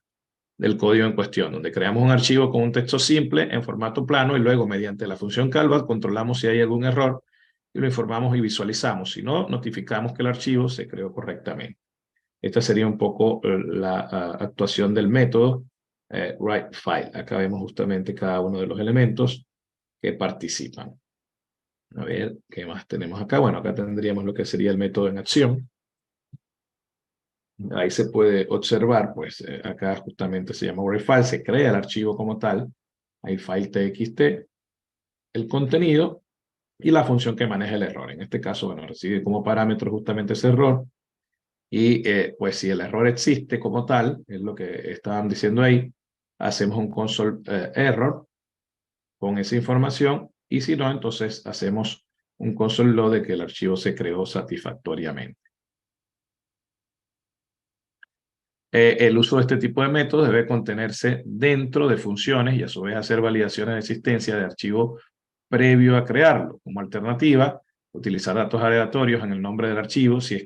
[SPEAKER 1] del código en cuestión, donde creamos un archivo con un texto simple en formato plano y luego mediante la función callback controlamos si hay algún error y lo informamos y visualizamos. Si no, notificamos que el archivo se creó correctamente. Esta sería un poco la actuación del método writeFile. Acá vemos justamente cada uno de los elementos que participan. A ver, ¿qué más tenemos acá? Bueno, acá tendríamos lo que sería el método en acción. Ahí se puede observar, pues acá justamente se llama writeFile, se crea el archivo como tal. Hay file txt, el contenido y la función que maneja el error. En este caso, bueno, recibe como parámetro justamente ese error. Y pues si el error existe como tal, es lo que estaban diciendo ahí, hacemos un console error con esa información y si no, entonces hacemos un console log de que el archivo se creó satisfactoriamente. El uso de este tipo de métodos debe contenerse dentro de funciones y a su vez hacer validaciones de existencia de archivos previo a crearlo. Como alternativa, utilizar datos aleatorios en el nombre del archivo si es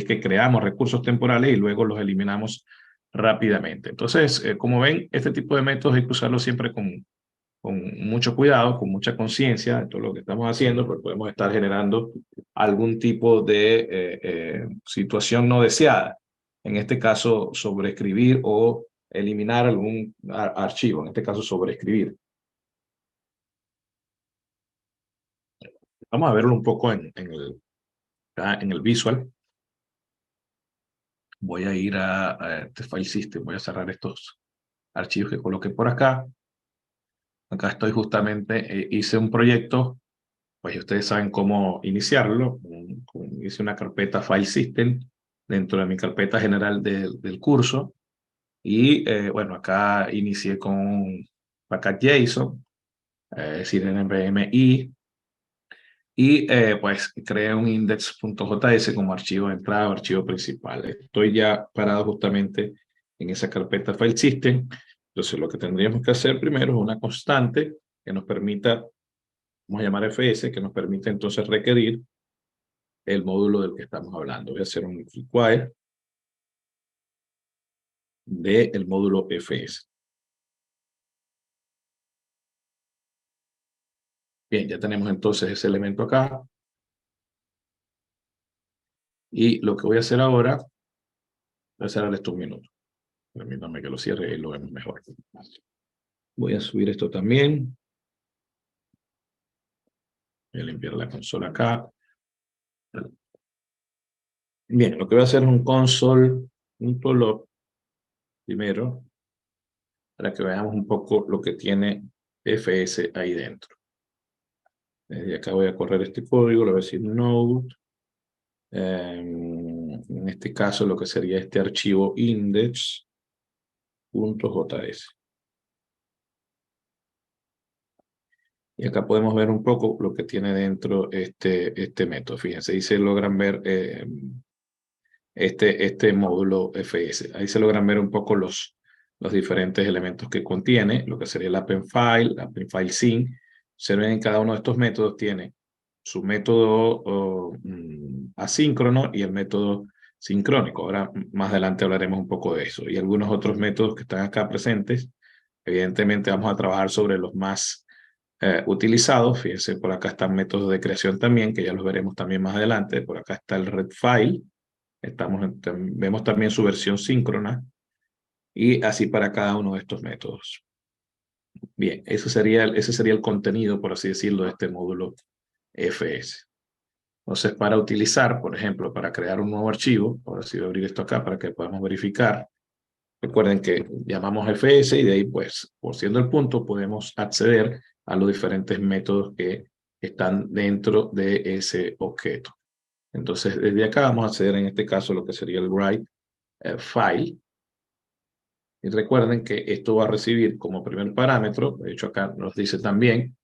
[SPEAKER 1] que creamos recursos temporales y luego los eliminamos rápidamente. Entonces, como ven, este tipo de métodos hay que usarlo siempre con mucho cuidado, con mucha conciencia de todo lo que estamos haciendo, porque podemos estar generando algún tipo de situación no deseada. En este caso, sobreescribir o eliminar algún archivo, en este caso sobreescribir. Vamos a verlo un poco en el visual. Voy a ir a este File System, voy a cerrar estos archivos que coloqué por acá. Acá estoy justamente, hice un proyecto, pues ustedes saben cómo iniciarlo. Hice una carpeta File System dentro de mi carpeta general del curso. Y bueno, acá inicié con package JSON, es decir, NVMe. Y pues creé un index.js como archivo de entrada o archivo principal. Estoy ya parado justamente en esa carpeta File System. Entonces lo que tendríamos que hacer primero es una constante que nos permita, vamos a llamar fs, que nos permite entonces requerir el módulo del que estamos hablando. Voy a hacer un require del módulo fs. Bien, ya tenemos entonces ese elemento acá. Y lo que voy a hacer ahora, voy a cerrar esto un minuto. Permítanme que lo cierre y lo vemos mejor. Voy a subir esto también. Voy a limpiar la consola acá. Bien, lo que voy a hacer es un console.log primero, para que veamos un poco lo que tiene fs ahí dentro. Desde acá voy a correr este código, le voy a decir node. En este caso lo que sería este archivo index.js. Y acá podemos ver un poco lo que tiene dentro este método. Fíjense, ahí se logran ver este módulo fs. Ahí se logran ver un poco los diferentes elementos que contiene, lo que sería el append sync. Se ven en cada uno de estos métodos tiene su método asíncrono y el método sincrónico. Ahora más adelante hablaremos un poco de eso. Y algunos otros métodos que están acá presentes. Evidentemente vamos a trabajar sobre los más utilizados. Fíjense, por acá están métodos de creación también, que ya los veremos también más adelante. Por acá está el readfile. Vemos también su versión síncrona y así para cada uno de estos métodos. Bien, ese sería el contenido, por así decirlo, de este módulo fs. Entonces, para utilizar, por ejemplo, para crear un nuevo archivo, ahora sí voy a abrir esto acá para que podamos verificar. Recuerden que llamamos fs y de ahí, pues, por siendo el punto, podemos acceder a los diferentes métodos que están dentro de ese objeto. Entonces, desde acá vamos a acceder en este caso a lo que sería el write file. Y recuerden que esto va a recibir como primer parámetro, de hecho acá nos dice también,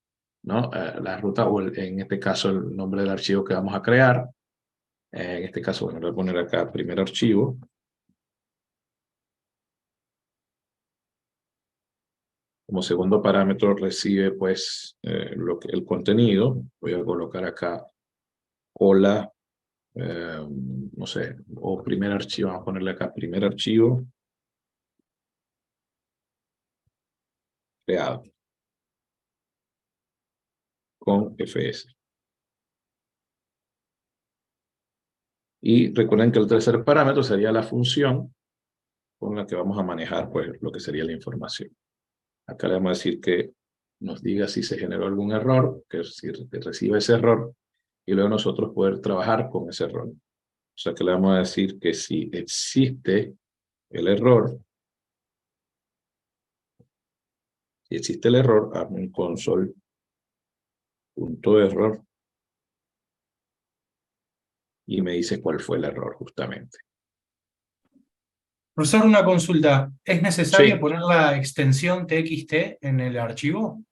[SPEAKER 1] ¿no? La ruta o en este caso el nombre del archivo que vamos a crear. En este caso, bueno, voy a poner acá primer archivo. Como segundo parámetro recibe pues el contenido. Voy a colocar acá hola, no sé, o primer archivo, vamos a ponerle acá primer archivo creado con fs. Y recuerden que el tercer parámetro sería la función con la que vamos a manejar pues lo que sería la información. Acá le vamos a decir que nos diga si se generó algún error, que si recibe ese error, y luego nosotros poder trabajar con ese error. O sea que le vamos a decir que si existe el error, hazme un console.error y me dice cuál fue el error justamente.
[SPEAKER 4] Profesor, una consulta. ¿Es necesario
[SPEAKER 1] Sí,
[SPEAKER 4] poner la extensión txt en el archivo?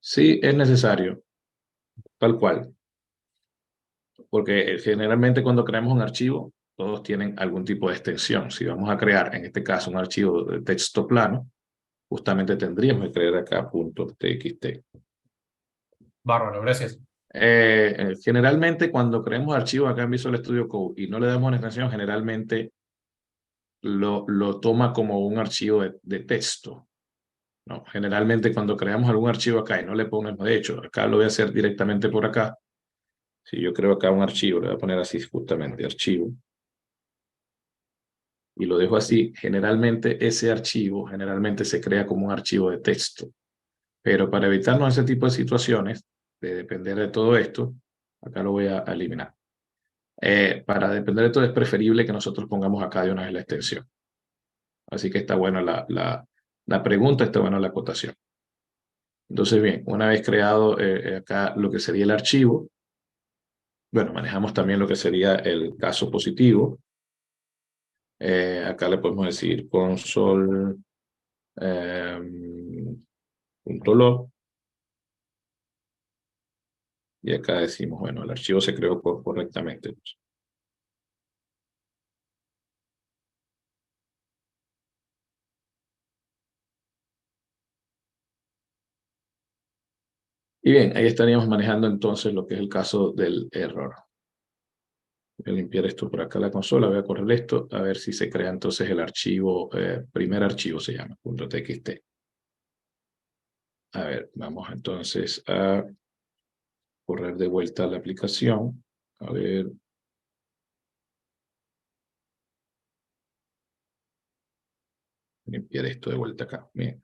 [SPEAKER 1] sí es necesario, tal cual. Porque generalmente cuando creamos un archivo, todos tienen algún tipo de extensión. Si vamos a crear, en este caso, un archivo de texto plano, justamente tendríamos que crear acá .txt.
[SPEAKER 4] Bárbaro, gracias.
[SPEAKER 1] Generalmente cuando creamos archivos acá en Visual Studio Code y no le damos una extensión, generalmente lo toma como un archivo de texto. No, generalmente cuando creamos algún archivo acá y no le ponemos, de hecho, acá lo voy a hacer directamente por acá. Si yo creo acá un archivo, le voy a poner así justamente, archivo. Y lo dejo así, generalmente ese archivo generalmente se crea como un archivo de texto. Pero para evitarnos ese tipo de situaciones, de depender de todo esto, acá lo voy a eliminar. Para depender de todo es preferible que nosotros pongamos acá de una vez la extensión. Así que está buena la pregunta, está buena la acotación. Entonces, bien, una vez creado acá lo que sería el archivo, bueno, manejamos también lo que sería el caso positivo. Acá le podemos decir console punto log. Y acá decimos, bueno, el archivo se creó correctamente. Y bien, ahí estaríamos manejando entonces lo que es el caso del error. Voy a limpiar esto por acá la consola, voy a correr esto, a ver si se crea entonces el archivo, primer archivo se llama, .txt. A ver, vamos entonces a correr de vuelta la aplicación. A ver. Limpiar esto de vuelta acá. Bien.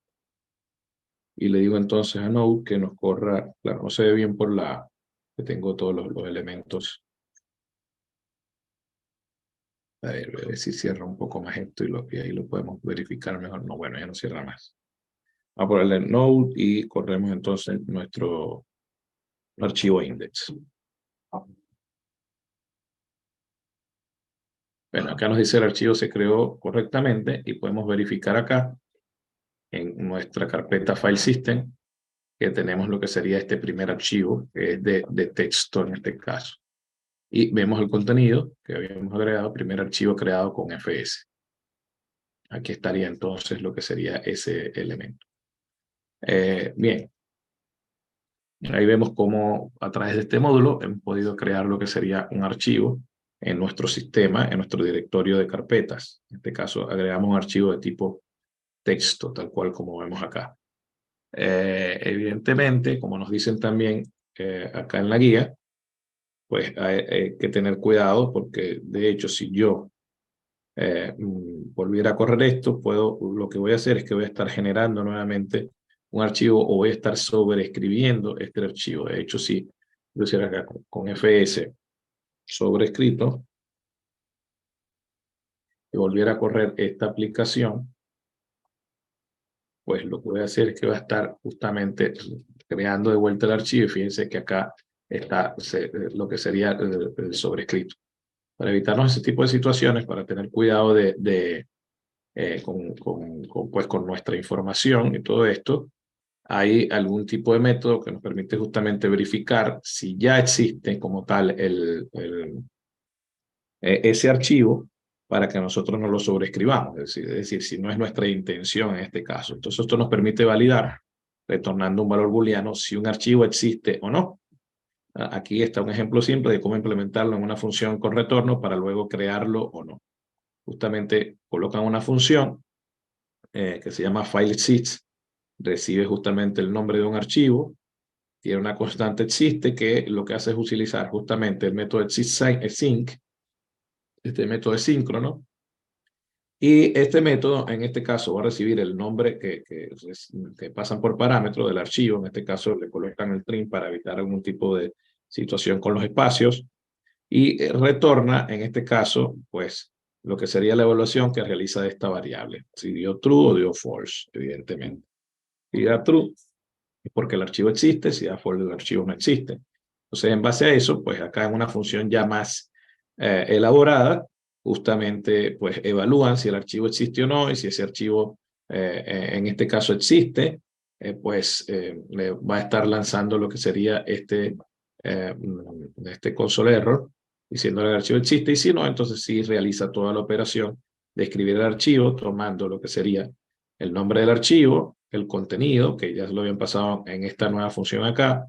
[SPEAKER 1] Y le digo entonces a Node que nos corra, claro, no se ve bien por que tengo todos los elementos. A ver si cierra un poco más esto y ahí lo podemos verificar mejor. No, bueno, ya no cierra más. Vamos a ponerle Node y corremos entonces nuestro archivo index. Bueno, acá nos dice el archivo se creó correctamente y podemos verificar acá en nuestra carpeta File System que tenemos lo que sería este primer archivo, que es de texto en este caso. Y vemos el contenido que habíamos agregado, primer archivo creado con FS. Aquí estaría entonces lo que sería ese elemento. Bien. Ahí vemos cómo a través de este módulo hemos podido crear lo que sería un archivo en nuestro sistema, en nuestro directorio de carpetas. En este caso agregamos un archivo de tipo texto, tal cual como vemos acá. Evidentemente, como nos dicen también acá en la guía, pues hay que tener cuidado porque de hecho si yo volviera a correr esto, lo que voy a hacer es que voy a estar generando nuevamente un archivo o voy a estar sobreescribiendo este archivo. De hecho, si yo hiciera acá con FS sobrescrito y volviera a correr esta aplicación, pues lo que voy a hacer es que voy a estar justamente creando de vuelta el archivo y fíjense que acá está lo que sería el sobrescrito. Para evitarnos ese tipo de situaciones, para tener cuidado pues, con nuestra información y todo esto, hay algún tipo de método que nos permite justamente verificar si ya existe como tal ese archivo para que nosotros no lo sobreescribamos, es decir, si no es nuestra intención en este caso. Entonces esto nos permite validar, retornando un valor booleano, si un archivo existe o no. Aquí está un ejemplo simple de cómo implementarlo en una función con retorno para luego crearlo o no. Justamente colocan una función que se llama FileExist, recibe justamente el nombre de un archivo, tiene una constante existe que lo que hace es utilizar justamente el método exist_sync, este método es síncrono, y este método en este caso va a recibir el nombre que pasan por parámetro del archivo, en este caso le colocan el trim para evitar algún tipo de situación con los espacios, y retorna en este caso pues lo que sería la evaluación que realiza de esta variable, si dio true o dio false, evidentemente. Si da true es porque el archivo existe, si da false el archivo no existe. Entonces, en base a eso, pues acá en una función ya más elaborada, justamente pues evalúan si el archivo existe o no, y si ese archivo en este caso existe, pues le va a estar lanzando lo que sería este console error, diciendo que el archivo existe, y si no, entonces sí realiza toda la operación de escribir el archivo, tomando lo que sería el nombre del archivo, el contenido, que ya se lo habían pasado en esta nueva función acá,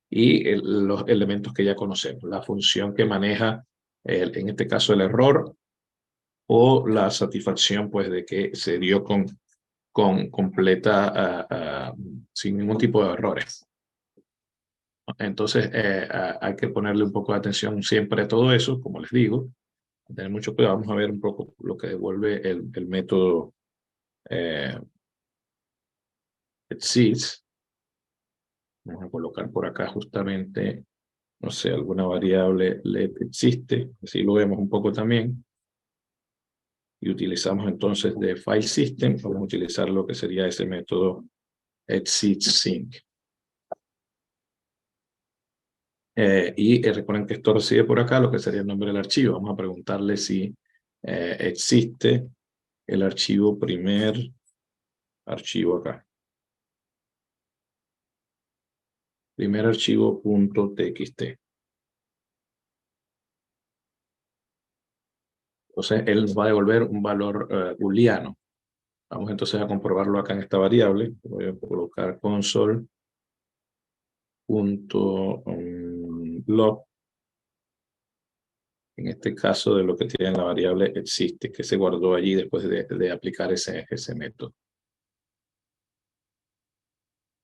[SPEAKER 1] y los elementos que ya conocemos, la función que maneja, en este caso, el error o la satisfacción, pues, de que se dio con completa, sin ningún tipo de errores. Entonces, hay que ponerle un poco de atención siempre a todo eso, como les digo, tener mucho cuidado. Vamos a ver un poco lo que devuelve el método exist. Vamos a colocar por acá justamente, no sé, alguna variable let existe, así lo vemos un poco también. Y utilizamos entonces de file system, vamos a utilizar lo que sería ese método exist sync. Recuerden que esto recibe por acá lo que sería el nombre del archivo. Vamos a preguntarle si existe el archivo primer archivo acá. Primer archivo .txt. Entonces, él nos va a devolver un valor booleano. Vamos entonces a comprobarlo acá en esta variable. Voy a colocar console.log. En este caso, de lo que tiene la variable existe, que se guardó allí después de aplicar ese método.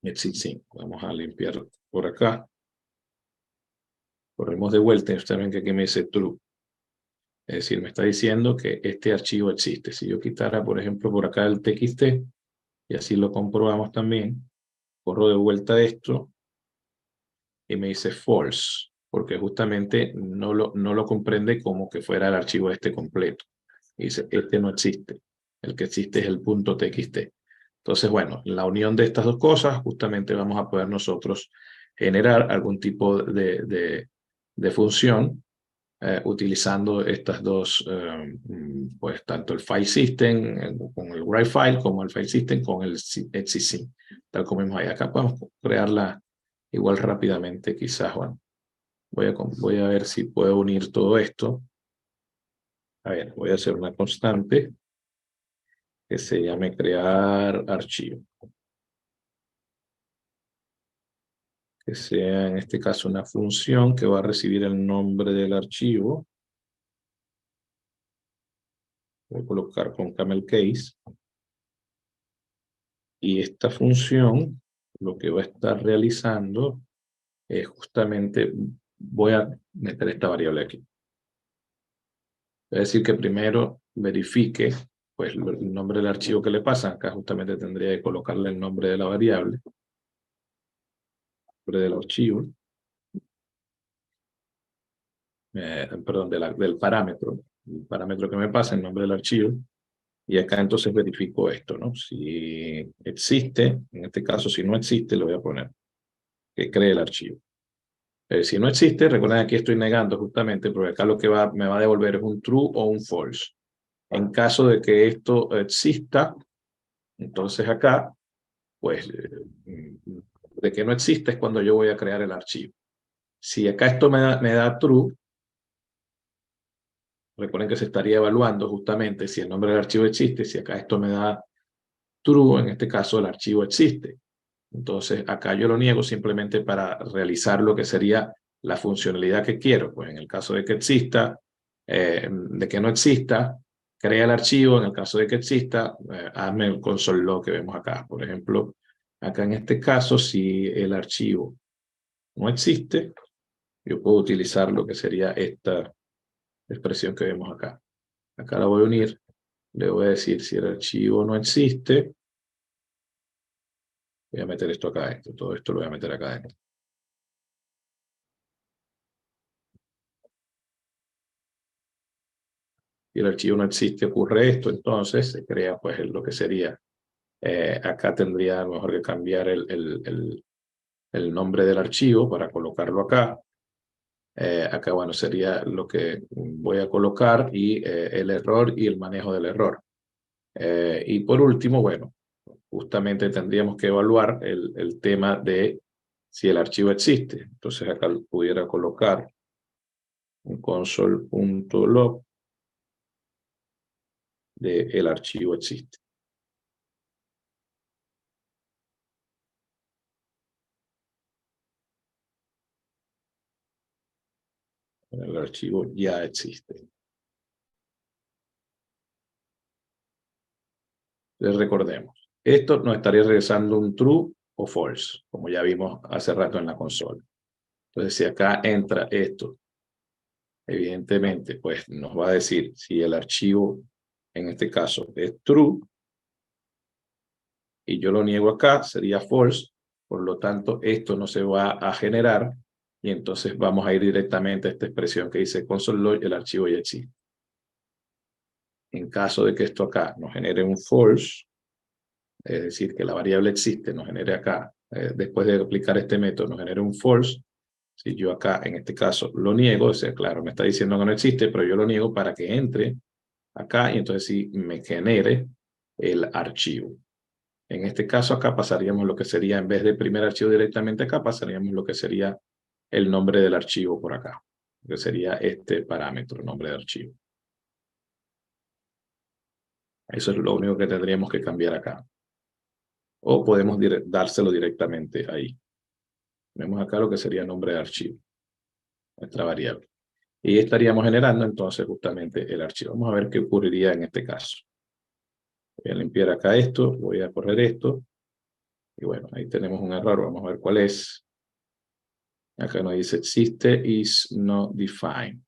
[SPEAKER 1] Exist. Vamos a limpiar por acá. Corremos de vuelta y ustedes ven que aquí me dice true. Es decir, me está diciendo que este archivo existe. Si yo quitara, por ejemplo, por acá el txt, y así lo comprobamos también, corro de vuelta esto y me dice false, porque justamente no lo comprende como que fuera el archivo este completo. Y dice, este no existe. El que existe es el .txt. Entonces, bueno, la unión de estas dos cosas, justamente vamos a poder nosotros generar algún tipo de función utilizando estas dos, pues tanto el file system con el write file como el file system con el exist, tal como vemos ahí. Acá podemos crearla igual rápidamente, quizás. Bueno, voy a ver si puedo unir todo esto. A ver, voy a hacer una constante que se llame crear archivo. Que sea en este caso una función que va a recibir el nombre del archivo. Voy a colocar con camel case. Y esta función lo que va a estar realizando es justamente, voy a meter esta variable aquí. Es decir, que primero verifique pues, el nombre del archivo que le pasa. Acá justamente tendría que colocarle el nombre de la variable. Nombre del archivo. Perdón, del parámetro. El parámetro que me pasa, el nombre del archivo. Y acá entonces verifico esto, ¿no? Si existe, en este caso si no existe, le voy a poner que cree el archivo. Si no existe, recuerden aquí estoy negando justamente, porque acá lo que me va a devolver es un true o un false. En caso de que esto exista, entonces acá, pues, de que no existe es cuando yo voy a crear el archivo. Si acá esto me da true, recuerden que se estaría evaluando justamente si el nombre del archivo existe. Si acá esto me da true, en este caso el archivo existe. Entonces acá yo lo niego simplemente para realizar lo que sería la funcionalidad que quiero. Pues en el caso de que exista, de que no exista, crea el archivo. En el caso de que exista, hazme el console log que vemos acá. Por ejemplo, acá en este caso, si el archivo no existe, yo puedo utilizar lo que sería esta expresión que vemos acá. Acá la voy a unir. Le voy a decir si el archivo no existe. Voy a meter esto acá adentro. Todo esto lo voy a meter acá adentro. Si el archivo no existe, ocurre esto, entonces se crea pues lo que sería, acá tendría a lo mejor que cambiar el nombre del archivo para colocarlo acá. Acá, bueno, sería lo que voy a colocar y el error y el manejo del error. Y por último, bueno, justamente tendríamos que evaluar el tema de si el archivo existe. Entonces acá pudiera colocar un console.log de el archivo existe. El archivo ya existe. Les recordemos, esto nos estaría regresando un true o false, como ya vimos hace rato en la consola. Entonces, si acá entra esto, evidentemente, pues nos va a decir si el archivo, en este caso, es true, y yo lo niego acá, sería false, por lo tanto, esto no se va a generar, y entonces vamos a ir directamente a esta expresión que dice console log, el archivo ya existe. En caso de que esto acá nos genere un false, es decir, que la variable existe, nos genere acá, después de aplicar este método, nos genere un false. Si yo acá, en este caso, lo niego, o sea, claro, me está diciendo que no existe, pero yo lo niego para que entre acá y entonces sí me genere el archivo. En este caso acá pasaríamos lo que sería, en vez de primer archivo directamente acá, pasaríamos lo que sería el nombre del archivo por acá, que sería este parámetro, nombre de archivo. Eso es lo único que tendríamos que cambiar acá. O podemos dárselo directamente ahí. Vemos acá lo que sería nombre de archivo, nuestra variable. Y estaríamos generando entonces justamente el archivo. Vamos a ver qué ocurriría en este caso. Voy a limpiar acá esto, voy a correr esto. Y bueno, ahí tenemos un error, vamos a ver cuál es. Acá nos dice existe is not defined.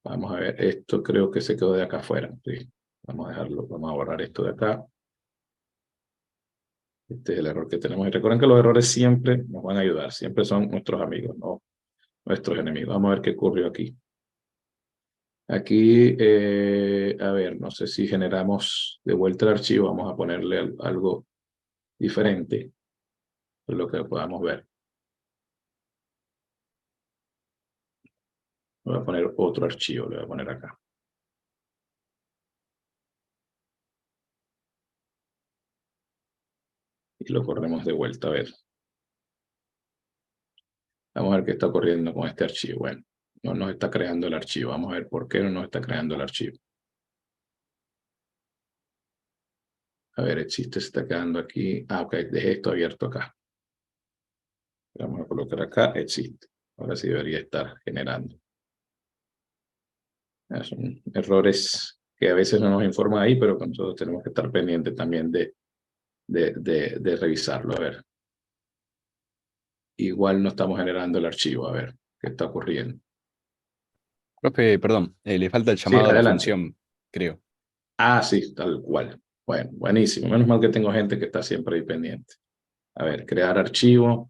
[SPEAKER 1] Vamos a ver, esto creo que se quedó de acá afuera. Sí. Vamos a dejarlo, vamos a borrar esto de acá. Este es el error que tenemos. Y recuerden que los errores siempre nos van a ayudar, siempre son nuestros amigos, no nuestros enemigos. Vamos a ver qué ocurrió aquí. Aquí, a ver, no sé si generamos de vuelta el archivo, vamos a ponerle algo diferente de lo que podamos ver. Voy a poner otro archivo, le voy a poner acá. Y lo corremos de vuelta, a ver. Vamos a ver qué está ocurriendo con este archivo. Bueno, no nos está creando el archivo. Vamos a ver por qué no nos está creando el archivo. A ver, existe, se está quedando aquí. Ah, ok, dejé esto abierto acá. Vamos a colocar acá, existe. Ahora sí debería estar generando. Son errores que a veces no nos informan ahí, pero nosotros tenemos que estar pendientes también de revisarlo. A ver. Igual no estamos generando el archivo. A ver, ¿qué está ocurriendo?
[SPEAKER 3] Profe, perdón, le falta el
[SPEAKER 1] Sí,
[SPEAKER 3] llamado a la
[SPEAKER 1] adelante.
[SPEAKER 3] función, creo.
[SPEAKER 1] Ah, sí, tal cual. Bueno, buenísimo. Menos mal que tengo gente que está siempre ahí pendiente. A ver, crear archivo.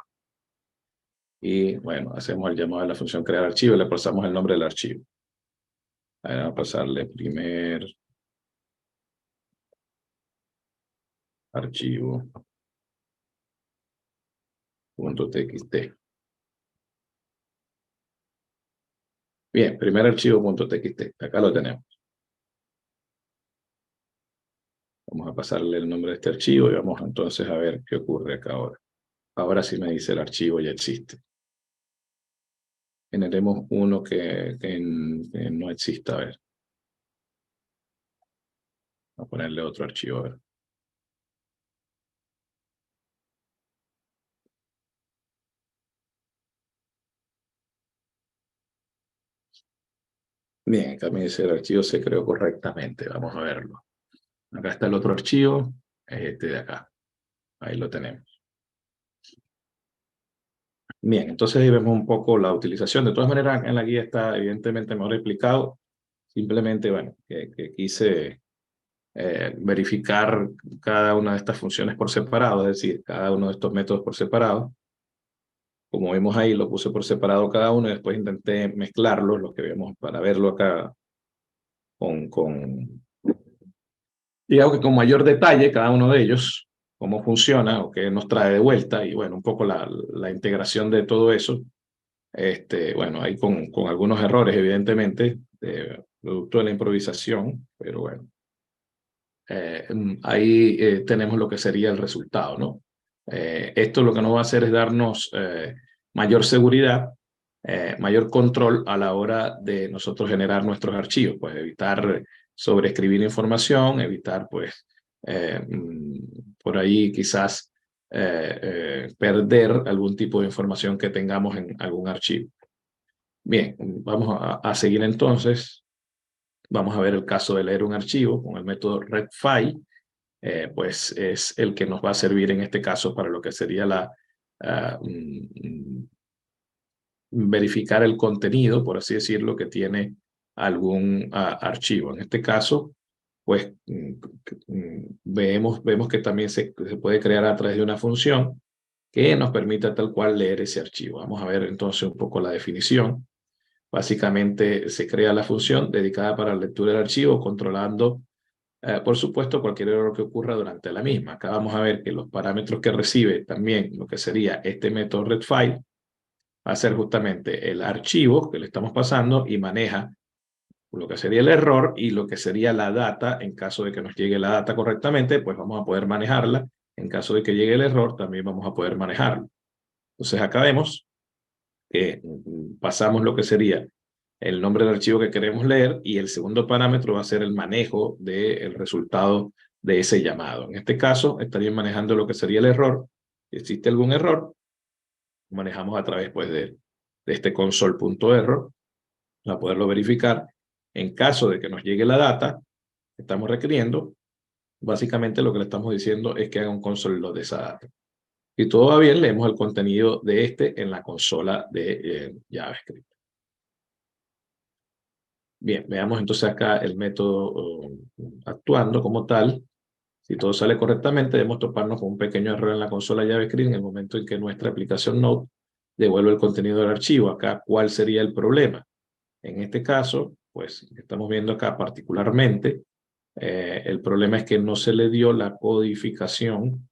[SPEAKER 1] Y bueno, hacemos el llamado a la función crear archivo y le pasamos el nombre del archivo. A ver, vamos a pasarle primer archivo .txt. Bien, primer archivo .txt. Acá lo tenemos. Vamos a pasarle el nombre de este archivo y vamos entonces a ver qué ocurre acá ahora. Ahora sí me dice el archivo ya existe. Generemos uno que no exista. A ver. Vamos a ponerle otro archivo. A ver. Bien, acá me dice el archivo se creó correctamente. Vamos a verlo. Acá está el otro archivo. Este de acá. Ahí lo tenemos. Bien, entonces ahí vemos un poco la utilización. De todas maneras, en la guía está evidentemente mejor explicado. Simplemente, bueno, que quise verificar cada una de estas funciones por separado, es decir, cada uno de estos métodos por separado. Como vemos ahí, lo puse por separado cada uno y después intenté mezclarlos, los que vemos para verlo acá digamos que con mayor detalle cada uno de ellos, cómo funciona o qué nos trae de vuelta y bueno, un poco la integración de todo eso. Bueno, ahí con algunos errores, evidentemente, producto de la improvisación, pero bueno, ahí tenemos lo que sería el resultado, ¿no? Esto lo que nos va a hacer es darnos mayor seguridad, mayor control a la hora de nosotros generar nuestros archivos, pues evitar sobreescribir información, evitar pues por ahí quizás perder algún tipo de información que tengamos en algún archivo. Bien, vamos a seguir entonces. Vamos a ver el caso de leer un archivo con el método readFile. Pues es el que nos va a servir en este caso para lo que sería verificar el contenido, por así decirlo, que tiene algún archivo. En este caso, pues vemos que también se puede crear a través de una función que nos permita tal cual leer ese archivo. Vamos a ver entonces un poco la definición. Básicamente se crea la función dedicada para la lectura del archivo, controlando, por supuesto, cualquier error que ocurra durante la misma. Acá vamos a ver que los parámetros que recibe también lo que sería este método readFile va a ser justamente el archivo que le estamos pasando y maneja lo que sería el error y lo que sería la data. En caso de que nos llegue la data correctamente, pues vamos a poder manejarla. En caso de que llegue el error, también vamos a poder manejarlo. Entonces acá vemos que pasamos lo que sería el nombre del archivo que queremos leer y el segundo parámetro va a ser el manejo del resultado de ese llamado. En este caso, estaría manejando lo que sería el error. Si existe algún error, manejamos a través pues, de este console.error para poderlo verificar. En caso de que nos llegue la data que estamos requiriendo, básicamente lo que le estamos diciendo es que haga un console load de esa data. Si todo va bien, leemos el contenido de este en la consola de JavaScript. Bien, veamos entonces acá el método actuando como tal. Si todo sale correctamente, debemos toparnos con un pequeño error en la consola JavaScript en el momento en que nuestra aplicación Node devuelve el contenido del archivo. Acá, ¿cuál sería el problema? En este caso, pues estamos viendo acá particularmente, el problema es que no se le dio la codificación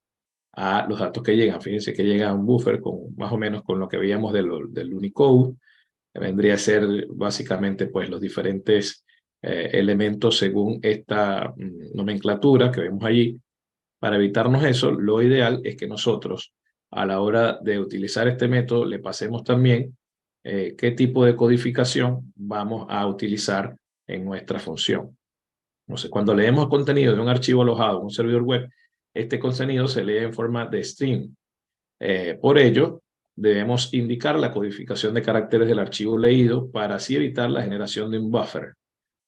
[SPEAKER 1] a los datos que llegan. Fíjense que llega a un buffer con más o menos con lo que veíamos del Unicode, que vendría a ser básicamente pues los diferentes elementos según esta nomenclatura que vemos allí. Para evitarnos eso, lo ideal es que nosotros a la hora de utilizar este método le pasemos también qué tipo de codificación vamos a utilizar en nuestra función. Entonces, cuando leemos contenido de un archivo alojado en un servidor web, este contenido se lee en forma de string. Por ello, debemos indicar la codificación de caracteres del archivo leído para así evitar la generación de un buffer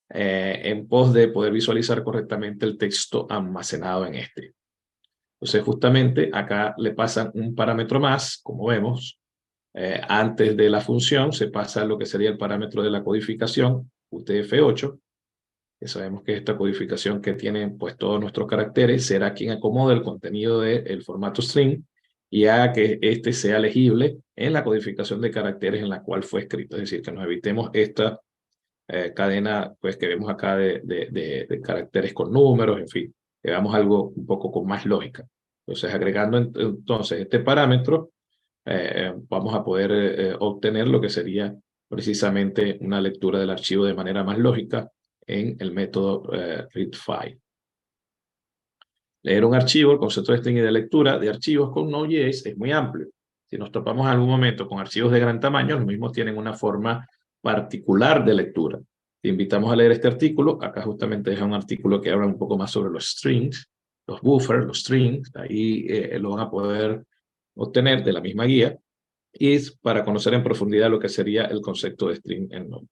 [SPEAKER 1] en pos de poder visualizar correctamente el texto almacenado en este. Entonces, justamente acá le pasan un parámetro más, como vemos. Antes de la función se pasa lo que sería el parámetro de la codificación, UTF-8, que sabemos que esta codificación que tiene pues todos nuestros caracteres será quien acomode el contenido del formato string y haga que este sea legible en la codificación de caracteres en la cual fue escrito. Es decir, que nos evitemos esta cadena pues que vemos acá de caracteres con números, en fin, que veamos algo un poco con más lógica. Entonces, agregando entonces este parámetro, vamos a poder obtener lo que sería precisamente una lectura del archivo de manera más lógica en el método readFile. Leer un archivo, el concepto de string y de lectura de archivos con Node.js es muy amplio. Si nos topamos en algún momento con archivos de gran tamaño, los mismos tienen una forma particular de lectura. Te invitamos a leer este artículo. Acá justamente deja un artículo que habla un poco más sobre los strings, los buffers, los strings. Ahí lo van a poder obtener de la misma guía. Y es para conocer en profundidad lo que sería el concepto de string en Node.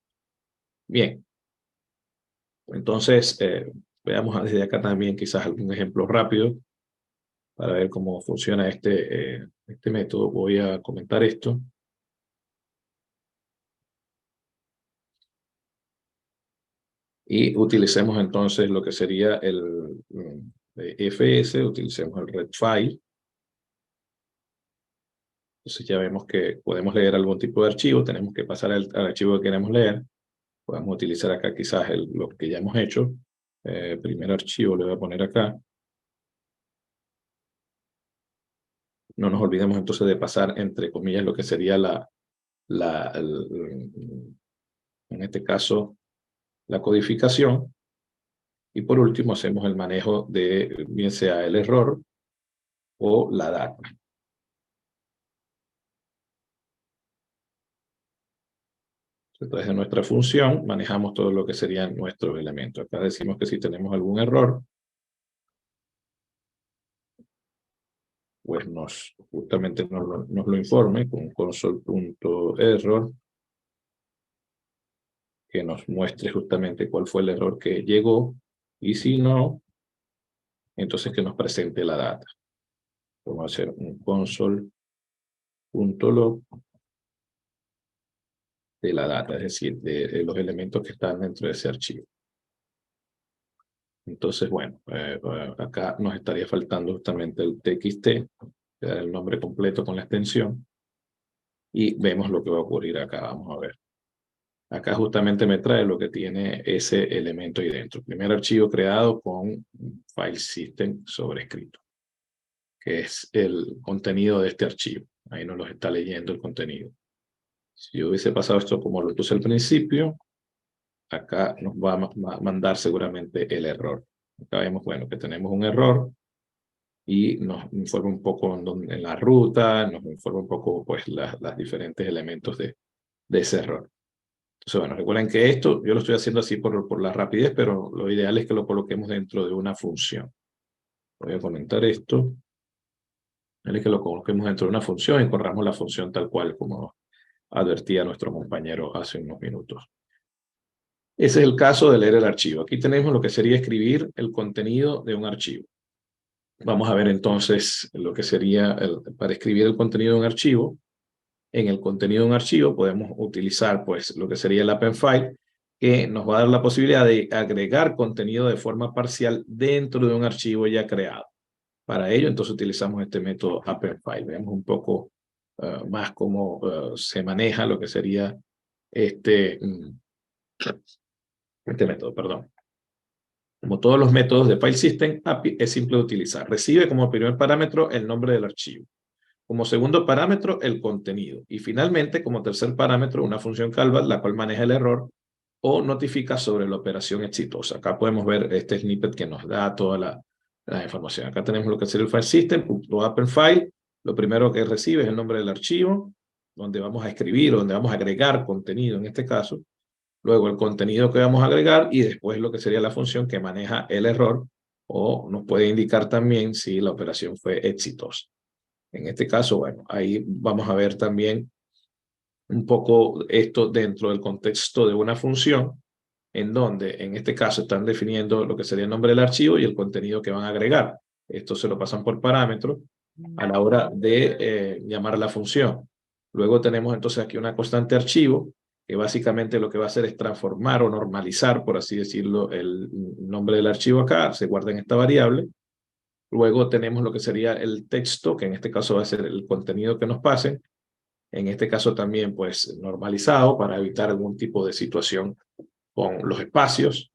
[SPEAKER 1] Bien. Entonces, veamos desde acá también quizás algún ejemplo rápido para ver cómo funciona este método. Voy a comentar esto. Y utilicemos entonces lo que sería el FS, utilicemos el readFile. Entonces ya vemos que podemos leer algún tipo de archivo, tenemos que pasar al archivo que queremos leer. Podemos utilizar acá quizás lo que ya hemos hecho. Primer archivo le voy a poner acá. No nos olvidemos entonces de pasar entre comillas lo que sería en este caso, la codificación. Y por último, hacemos el manejo de bien sea el error o la data. Entonces, de nuestra función, manejamos todo lo que serían nuestros elementos. Acá decimos que si tenemos algún error, pues justamente nos lo informe con console.error. que nos muestre justamente cuál fue el error que llegó, y si no, entonces que nos presente la data. Vamos a hacer un console.log de la data, es decir, de los elementos que están dentro de ese archivo. Entonces, bueno, acá nos estaría faltando justamente el txt, que da el nombre completo con la extensión, y vemos lo que va a ocurrir acá. Vamos a ver. Acá justamente me trae lo que tiene ese elemento ahí dentro. Primer archivo creado con file system sobrescrito, que es el contenido de este archivo. Ahí nos lo está leyendo el contenido. Si yo hubiese pasado esto como lo puse al principio, acá nos va a mandar seguramente el error. Acá vemos, bueno, que tenemos un error y nos informa un poco en la ruta, nos informa un poco, pues, las diferentes elementos de ese error. Entonces, bueno, recuerden que esto yo lo estoy haciendo así por la rapidez, pero lo ideal es que lo coloquemos dentro de una función. Voy a comentar esto. Es que lo coloquemos dentro de una función y corramos la función tal cual como advertía nuestro compañero hace unos minutos. Ese es el caso de leer el archivo. Aquí tenemos lo que sería escribir el contenido de un archivo. Vamos a ver entonces lo que sería para escribir el contenido de un archivo. En el contenido de un archivo podemos utilizar pues lo que sería el append file, que nos va a dar la posibilidad de agregar contenido de forma parcial dentro de un archivo ya creado. Para ello entonces utilizamos este método append file. Veamos un poco más cómo se maneja lo que sería este método, perdón. Como todos los métodos de File System, API es simple de utilizar. Recibe como primer parámetro el nombre del archivo. Como segundo parámetro, el contenido. Y finalmente, como tercer parámetro, una función callback, la cual maneja el error o notifica sobre la operación exitosa. Acá podemos ver este snippet que nos da toda la información. Acá tenemos lo que es el File System, .append file. Lo primero que recibe es el nombre del archivo, donde vamos a escribir, donde vamos a agregar contenido en este caso. Luego el contenido que vamos a agregar y después lo que sería la función que maneja el error o nos puede indicar también si la operación fue exitosa. En este caso, bueno, ahí vamos a ver también un poco esto dentro del contexto de una función en donde en este caso están definiendo lo que sería el nombre del archivo y el contenido que van a agregar. Esto se lo pasan por parámetro a la hora de llamar a la función. Luego tenemos entonces aquí una constante archivo que básicamente lo que va a hacer es transformar o normalizar, por así decirlo, el nombre del archivo acá, se guarda en esta variable. Luego tenemos lo que sería el texto, que en este caso va a ser el contenido que nos pasen. En este caso también, pues, normalizado para evitar algún tipo de situación con los espacios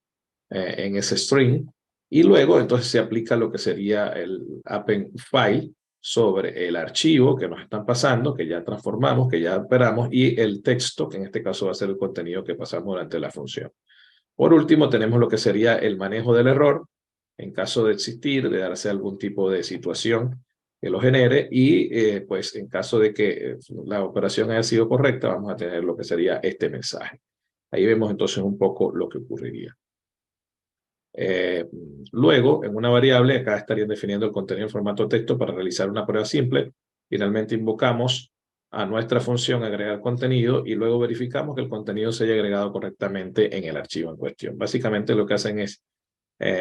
[SPEAKER 1] en ese string. Y luego, entonces, se aplica lo que sería el append file sobre el archivo que nos están pasando, que ya transformamos, que ya operamos, y el texto, que en este caso va a ser el contenido que pasamos durante la función. Por último, tenemos lo que sería el manejo del error, en caso de existir, de darse algún tipo de situación que lo genere, y pues en caso de que la operación haya sido correcta, vamos a tener lo que sería este mensaje. Ahí vemos entonces un poco lo que ocurriría. Luego, en una variable, acá estarían definiendo el contenido en formato texto para realizar una prueba simple. Finalmente invocamos a nuestra función agregar contenido y luego verificamos que el contenido se haya agregado correctamente en el archivo en cuestión. Básicamente lo que hacen es,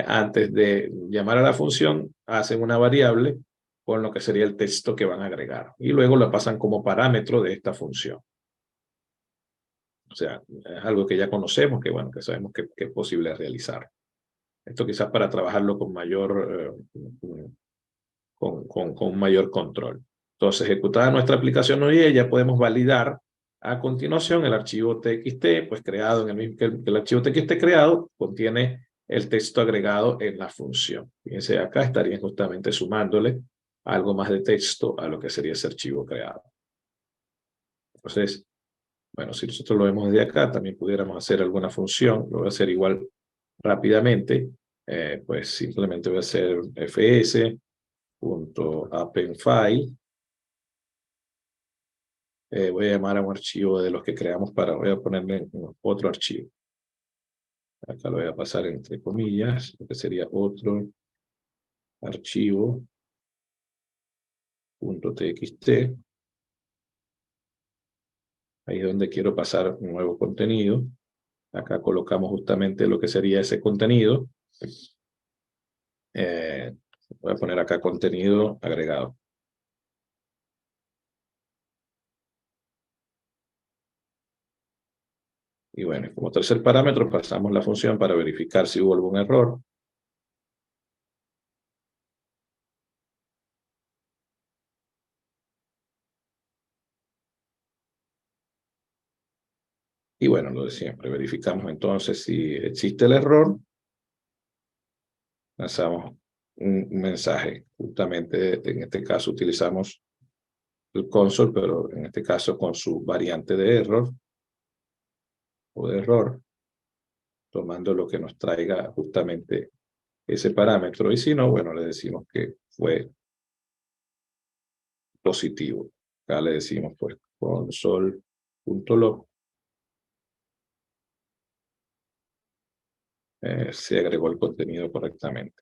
[SPEAKER 1] antes de llamar a la función, hacen una variable con lo que sería el texto que van a agregar y luego lo pasan como parámetro de esta función. O sea, es algo que ya conocemos, que bueno, que sabemos que es posible realizar. Esto quizás para trabajarlo con mayor, con mayor control. Entonces, ejecutada nuestra aplicación hoy, ya podemos validar a continuación el archivo txt, pues creado en el mismo que el archivo txt creado contiene el texto agregado en la función. Fíjense, acá estarían justamente sumándole algo más de texto a lo que sería ese archivo creado. Entonces, bueno, si nosotros lo vemos desde acá, también pudiéramos hacer alguna función. Lo voy a hacer igual rápidamente. Pues simplemente voy a hacer fs.append file. Voy a llamar a un archivo de los que creamos voy a ponerle otro archivo. Acá lo voy a pasar entre comillas, lo que sería otro archivo .txt. Ahí es donde quiero pasar un nuevo contenido. Acá colocamos justamente lo que sería ese contenido. Voy a poner acá contenido agregado. Y bueno, como tercer parámetro pasamos la función para verificar si hubo algún error. Y bueno, lo de siempre, verificamos entonces si existe el error. Lanzamos un mensaje. Justamente en este caso utilizamos el console, pero en este caso con su variante de error o de error, tomando lo que nos traiga justamente ese parámetro. Y si no, bueno, le decimos que fue positivo. Acá le decimos pues console.log. Se agregó el contenido correctamente.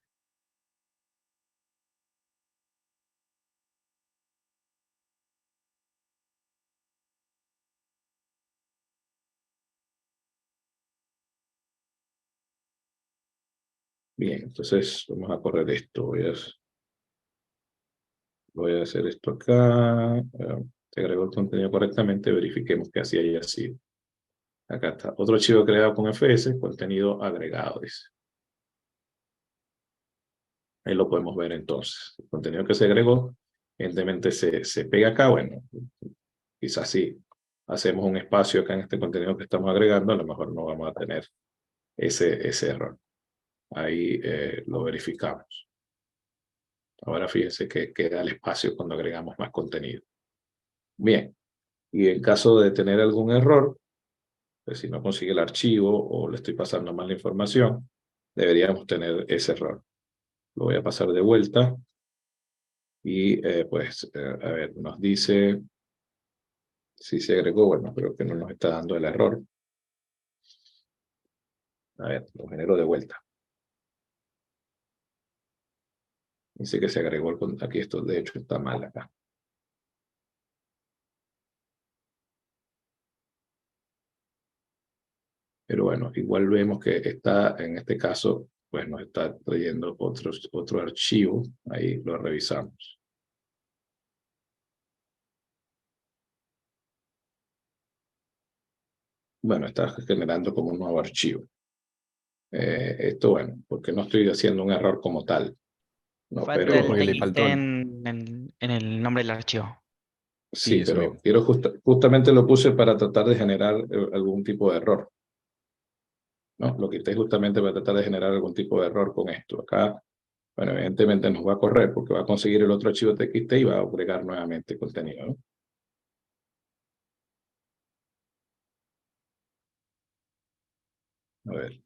[SPEAKER 1] Bien, entonces vamos a correr esto. Voy a hacer esto acá. Se agregó el contenido correctamente. Verifiquemos que así haya sido. Acá está. Otro archivo creado con FS, contenido agregado, dice. Ahí lo podemos ver entonces. El contenido que se agregó, evidentemente se pega acá. Bueno, quizás si hacemos un espacio acá en este contenido que estamos agregando, a lo mejor no vamos a tener ese error. Ahí lo verificamos. Ahora fíjense que queda el espacio cuando agregamos más contenido. Bien, y en caso de tener algún error, pues si no consigue el archivo o le estoy pasando mal la información, deberíamos tener ese error. Lo voy a pasar de vuelta y a ver, nos dice si se agregó. Bueno, creo que no nos está dando el error. A ver, lo genero de vuelta. Dice que se agregó aquí, esto de hecho está mal acá. Pero bueno, igual vemos que está, en este caso, pues nos está trayendo otro archivo. Ahí lo revisamos. Bueno, está generando como un nuevo archivo. Esto, bueno, porque no estoy haciendo un error como tal. No,
[SPEAKER 5] Falta
[SPEAKER 1] pero
[SPEAKER 5] el
[SPEAKER 3] porque le
[SPEAKER 5] TXT
[SPEAKER 3] faltó
[SPEAKER 5] en el nombre del archivo.
[SPEAKER 1] sí,
[SPEAKER 3] eso
[SPEAKER 1] pero
[SPEAKER 3] mismo.
[SPEAKER 1] quiero justamente lo puse para tratar de generar algún tipo de error. ¿No? Lo quité justamente para tratar de generar algún tipo de error con esto. Acá, bueno, evidentemente nos va a correr porque va a conseguir el otro archivo TXT y va a agregar nuevamente contenido, ¿no? A ver.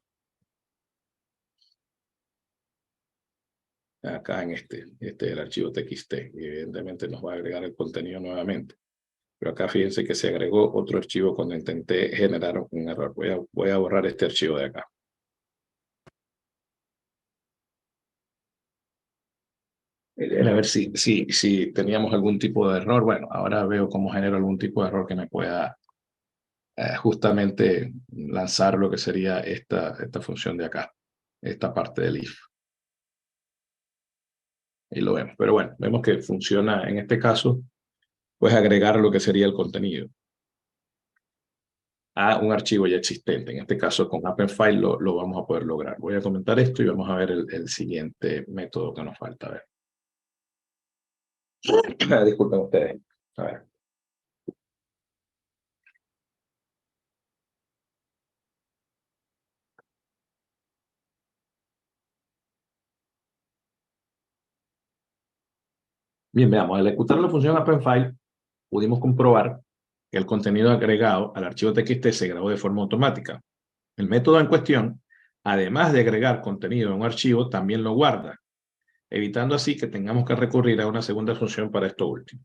[SPEAKER 1] Acá en este es el archivo TXT y evidentemente nos va a agregar el contenido nuevamente. Pero acá fíjense que se agregó otro archivo cuando intenté generar un error. Voy a borrar este archivo de acá. A ver si teníamos algún tipo de error. Bueno, ahora veo cómo genero algún tipo de error que me pueda justamente lanzar lo que sería esta función de acá, esta parte del if. Y lo vemos. Pero bueno, vemos que funciona en este caso, pues agregar lo que sería el contenido a un archivo ya existente. En este caso, con Append-File lo vamos a poder lograr. Voy a comentar esto y vamos a ver el siguiente método que nos falta. A ver. Disculpen ustedes. A ver. Bien, veamos. Al ejecutar la función Append-File, pudimos comprobar que el contenido agregado al archivo TXT se grabó de forma automática. El método en cuestión, además de agregar contenido en un archivo, también lo guarda, evitando así que tengamos que recurrir a una segunda función para esto último.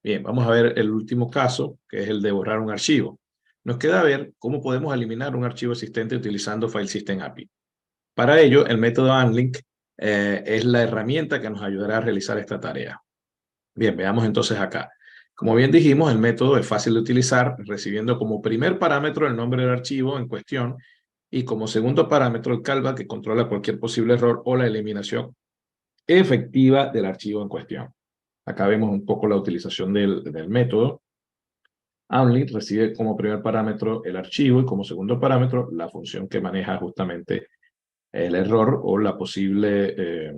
[SPEAKER 1] Bien, vamos a ver el último caso, que es el de borrar un archivo. Nos queda ver cómo podemos eliminar un archivo existente utilizando File System API. Para ello, el método unlink es la herramienta que nos ayudará a realizar esta tarea. Bien, veamos entonces acá. Como bien dijimos, el método es fácil de utilizar, recibiendo como primer parámetro el nombre del archivo en cuestión y como segundo parámetro el callback, que controla cualquier posible error o la eliminación efectiva del archivo en cuestión. Acá vemos un poco la utilización del método. Unlink recibe como primer parámetro el archivo y como segundo parámetro la función que maneja justamente el error o la posible,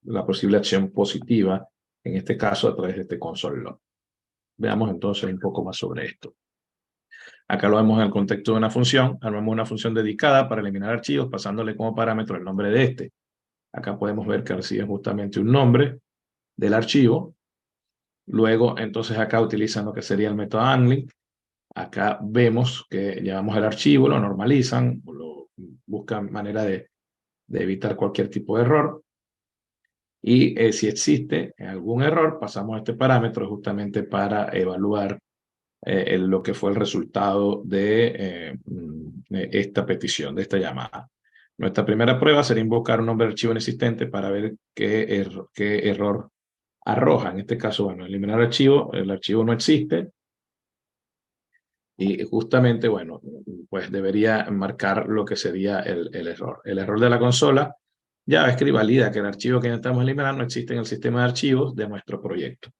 [SPEAKER 1] la posible acción positiva, en este caso a través de este console log. Veamos entonces un poco más sobre esto. Acá lo vemos en el contexto de una función. Armamos una función dedicada para eliminar archivos, pasándole como parámetro el nombre de este. Acá podemos ver que recibe justamente un nombre del archivo. Luego, entonces acá utilizan lo que sería el método unlink. Acá vemos que llevamos el archivo, lo normalizan, buscan manera de evitar cualquier tipo de error. Y si existe algún error, pasamos a este parámetro justamente para evaluar lo que fue el resultado de esta petición, de esta llamada. Nuestra primera prueba sería invocar un nombre de archivo inexistente para ver qué error arroja. En este caso, bueno, eliminar archivo, el archivo no existe. Y justamente, bueno, pues debería marcar lo que sería el error. El error de la consola, JavaScript valida que el archivo que necesitamos eliminar no existe en el sistema de archivos de nuestro proyecto.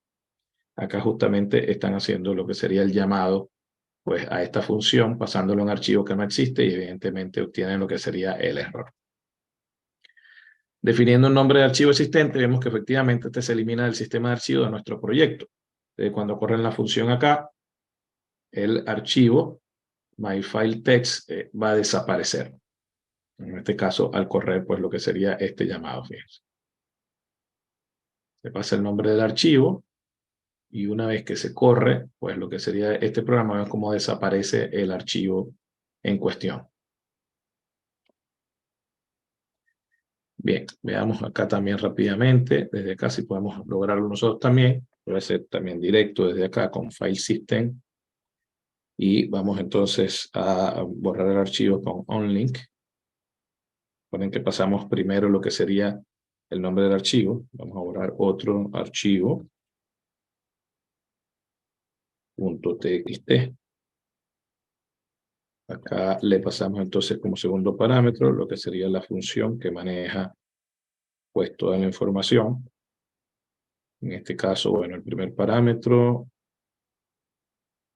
[SPEAKER 1] Acá justamente están haciendo lo que sería el llamado pues, a esta función, pasándolo a un archivo que no existe y evidentemente obtienen lo que sería el error. Definiendo un nombre de archivo existente, vemos que efectivamente este se elimina del sistema de archivos de nuestro proyecto. Cuando corren la función acá, el archivo myFileText va a desaparecer. En este caso, al correr, pues lo que sería este llamado, fíjense. Se pasa el nombre del archivo y una vez que se corre, pues lo que sería este programa, vemos cómo desaparece el archivo en cuestión. Bien, veamos acá también rápidamente, desde acá si podemos lograrlo nosotros también. Puede ser también directo desde acá con File System. Y vamos entonces a borrar el archivo con onlink. Recuerden que pasamos primero lo que sería el nombre del archivo. Vamos a borrar otro archivo. .txt. Acá le pasamos entonces como segundo parámetro lo que sería la función que maneja pues toda la información. En este caso, bueno, el primer parámetro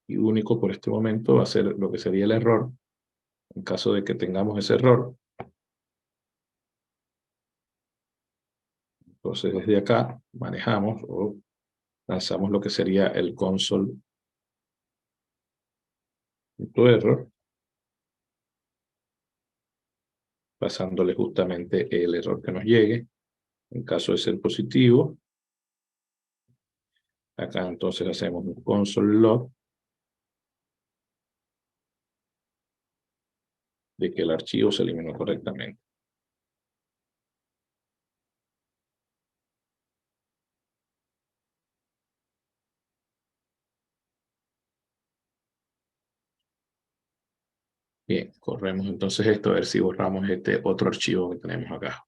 [SPEAKER 1] y único por este momento va a ser lo que sería el error. En caso de que tengamos ese error, entonces desde acá manejamos o lanzamos lo que sería el console.error, pasándole justamente el error que nos llegue. En caso de ser positivo, acá entonces hacemos un console log de que el archivo se eliminó correctamente. Bien, corremos entonces esto a ver si borramos este otro archivo que tenemos acá.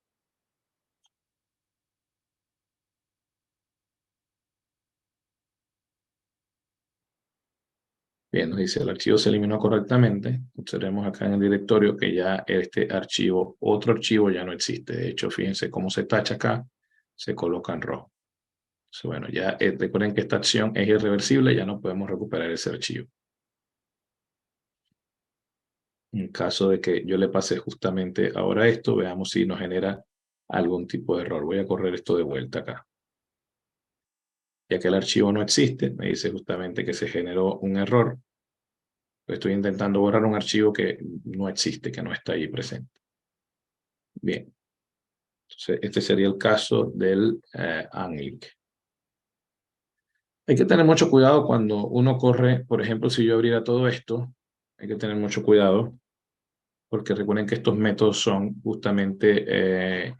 [SPEAKER 1] Bien, nos dice el archivo se eliminó correctamente. Observemos acá en el directorio que ya este archivo, otro archivo ya no existe. De hecho, fíjense cómo se tacha acá, se coloca en rojo. Entonces, bueno, ya recuerden que esta acción es irreversible, ya no podemos recuperar ese archivo. En caso de que yo le pase justamente ahora esto, veamos si nos genera algún tipo de error. Voy a correr esto de vuelta acá. Ya que el archivo no existe, me dice justamente que se generó un error. Estoy intentando borrar un archivo que no existe, que no está ahí presente. Bien. Entonces, este sería el caso del unlink. Hay que tener mucho cuidado cuando uno corre, por ejemplo, si yo abriera todo esto, hay que tener mucho cuidado, porque recuerden que estos métodos son justamente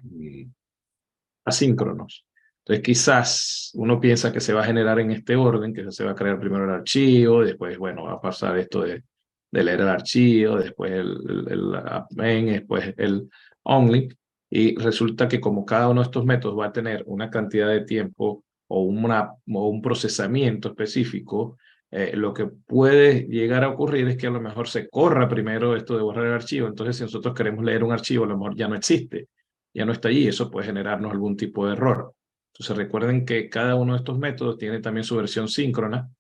[SPEAKER 1] asíncronos. Entonces, quizás uno piensa que se va a generar en este orden, que se va a crear primero el archivo, después, bueno, va a pasar esto de leer el archivo, después el append, después el onlink, y resulta que como cada uno de estos métodos va a tener una cantidad de tiempo o un procesamiento específico, lo que puede llegar a ocurrir es que a lo mejor se corra primero esto de borrar el archivo. Entonces, si nosotros queremos leer un archivo, a lo mejor ya no existe, ya no está allí. Eso puede generarnos algún tipo de error. Entonces, recuerden que cada uno de estos métodos tiene también su versión síncrona,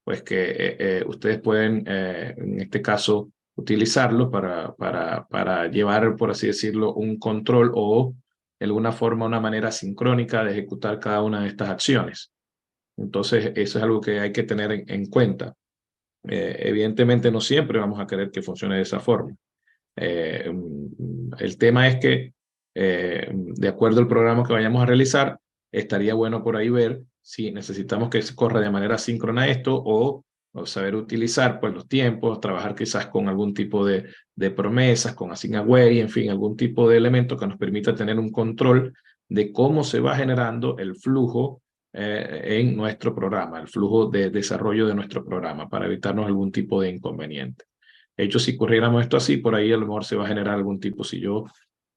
[SPEAKER 1] pues que ustedes pueden, en este caso, utilizarlo para llevar, por así decirlo, un control o de alguna forma una manera sincrónica de ejecutar cada una de estas acciones. Entonces, eso es algo que hay que tener en cuenta. Evidentemente, no siempre vamos a querer que funcione de esa forma. El tema es que, de acuerdo al programa que vayamos a realizar, estaría bueno por ahí ver si necesitamos que se corra de manera síncrona esto o saber utilizar pues, los tiempos, trabajar quizás con algún tipo de promesas, con assign away, en fin, algún tipo de elemento que nos permita tener un control de cómo se va generando el flujo en nuestro programa, el flujo de desarrollo de nuestro programa, para evitarnos algún tipo de inconveniente. De hecho, si corriéramos esto así, por ahí a lo mejor se va a generar algún tipo. Si yo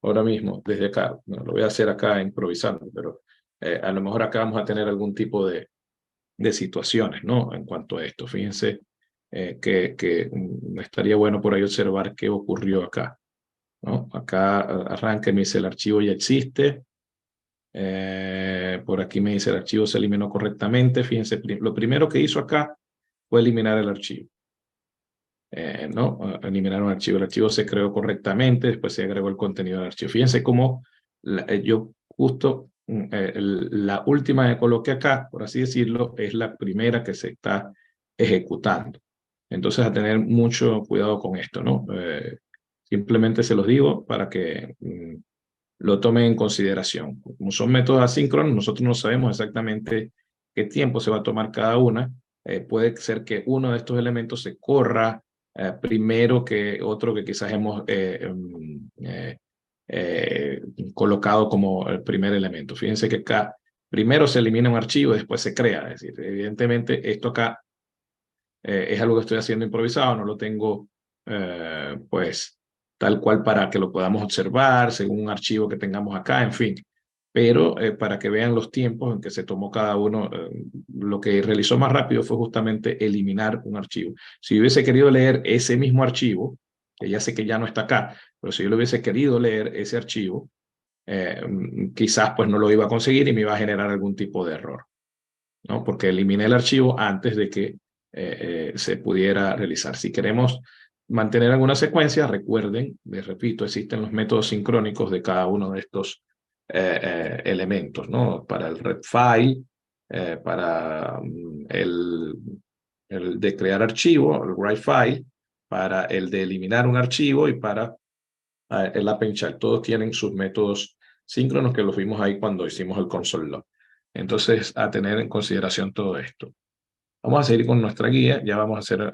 [SPEAKER 1] ahora mismo, desde acá, no, lo voy a hacer acá improvisando, pero a lo mejor acá vamos a tener algún tipo de situaciones, ¿no? En cuanto a esto. Fíjense que estaría bueno por ahí observar qué ocurrió acá, ¿no? Acá arranca y me dice el archivo ya existe. Por aquí me dice el archivo se eliminó correctamente. Fíjense, lo primero que hizo acá fue eliminar el archivo. ¿No? Eliminar un archivo. El archivo se creó correctamente, después se agregó el contenido del archivo. Fíjense cómo yo justo la última que coloqué acá, por así decirlo, es la primera que se está ejecutando. Entonces, a tener mucho cuidado con esto, ¿no? Simplemente se los digo para que lo tomen en consideración. Como son métodos asíncronos, nosotros no sabemos exactamente qué tiempo se va a tomar cada una. Puede ser que uno de estos elementos se corra primero que otro que quizás hemos colocado como el primer elemento. Fíjense que acá primero se elimina un archivo, después se crea. Es decir, evidentemente esto acá es algo que estoy haciendo improvisado, no lo tengo pues tal cual para que lo podamos observar según un archivo que tengamos acá, en fin. Pero para que vean los tiempos en que se tomó cada uno, lo que realizó más rápido fue justamente eliminar un archivo. Si yo hubiese querido leer ese mismo archivo, que ya sé que ya no está acá, pero si yo lo hubiese querido leer ese archivo, quizás pues no lo iba a conseguir y me iba a generar algún tipo de error, ¿no? Porque eliminé el archivo antes de que se pudiera realizar. Si queremos mantener alguna secuencia, recuerden, les repito, existen los métodos sincrónicos de cada uno de estos elementos, ¿no? Para el read file, para el de crear archivo, el write file, para el de eliminar un archivo y para el append child. Todos tienen sus métodos síncronos que los vimos ahí cuando hicimos el console log. Entonces, a tener en consideración todo esto. Vamos a seguir con nuestra guía, ya vamos a hacer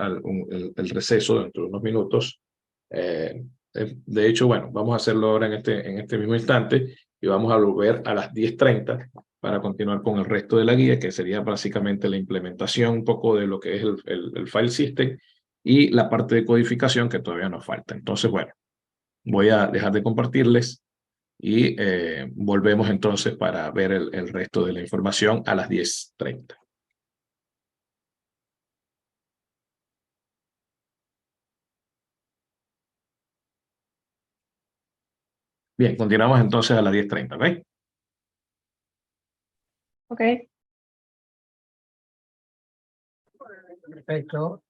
[SPEAKER 1] el receso dentro de unos minutos. De hecho, bueno, vamos a hacerlo ahora en este mismo instante y vamos a volver a las 10:30 para continuar con el resto de la guía, que sería básicamente la implementación un poco de lo que es el file system y la parte de codificación que todavía nos falta. Entonces, bueno, voy a dejar de compartirles y volvemos entonces para ver el resto de la información a las 10:30. Bien, continuamos entonces a las 10:30, ¿ok?
[SPEAKER 2] Ok.
[SPEAKER 4] Perfecto.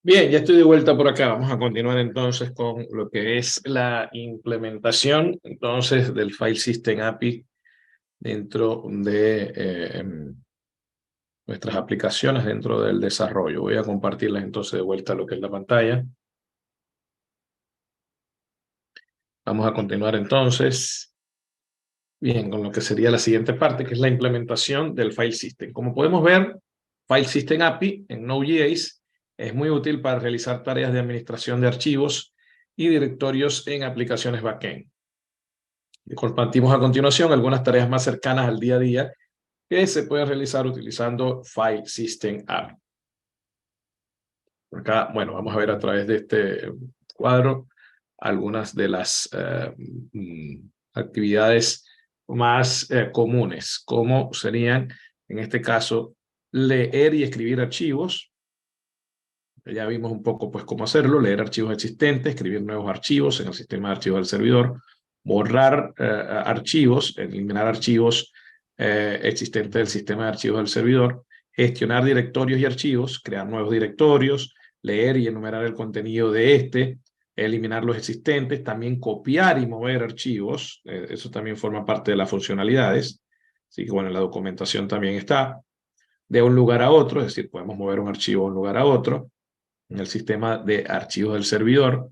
[SPEAKER 1] Bien, ya estoy de vuelta por acá. Vamos a continuar entonces con lo que es la implementación entonces del File System API dentro de nuestras aplicaciones dentro del desarrollo. Voy a compartirles entonces de vuelta lo que es la pantalla. Vamos a continuar entonces, bien, con lo que sería la siguiente parte, que es la implementación del File System. Como podemos ver, File System API en Node.js es muy útil para realizar tareas de administración de archivos y directorios en aplicaciones backend. Compartimos a continuación algunas tareas más cercanas al día a día que se pueden realizar utilizando File System API. Acá, bueno, vamos a ver a través de este cuadro algunas de las actividades más comunes, como serían, en este caso, leer y escribir archivos. Ya vimos un poco, pues, cómo hacerlo: leer archivos existentes, escribir nuevos archivos en el sistema de archivos del servidor, borrar archivos, eliminar archivos existentes del sistema de archivos del servidor, gestionar directorios y archivos, crear nuevos directorios, leer y enumerar el contenido de este, eliminar los existentes, también copiar y mover archivos, eso también forma parte de las funcionalidades. Así que bueno, la documentación también está. De un lugar a otro, es decir, podemos mover un archivo de un lugar a otro en el sistema de archivos del servidor.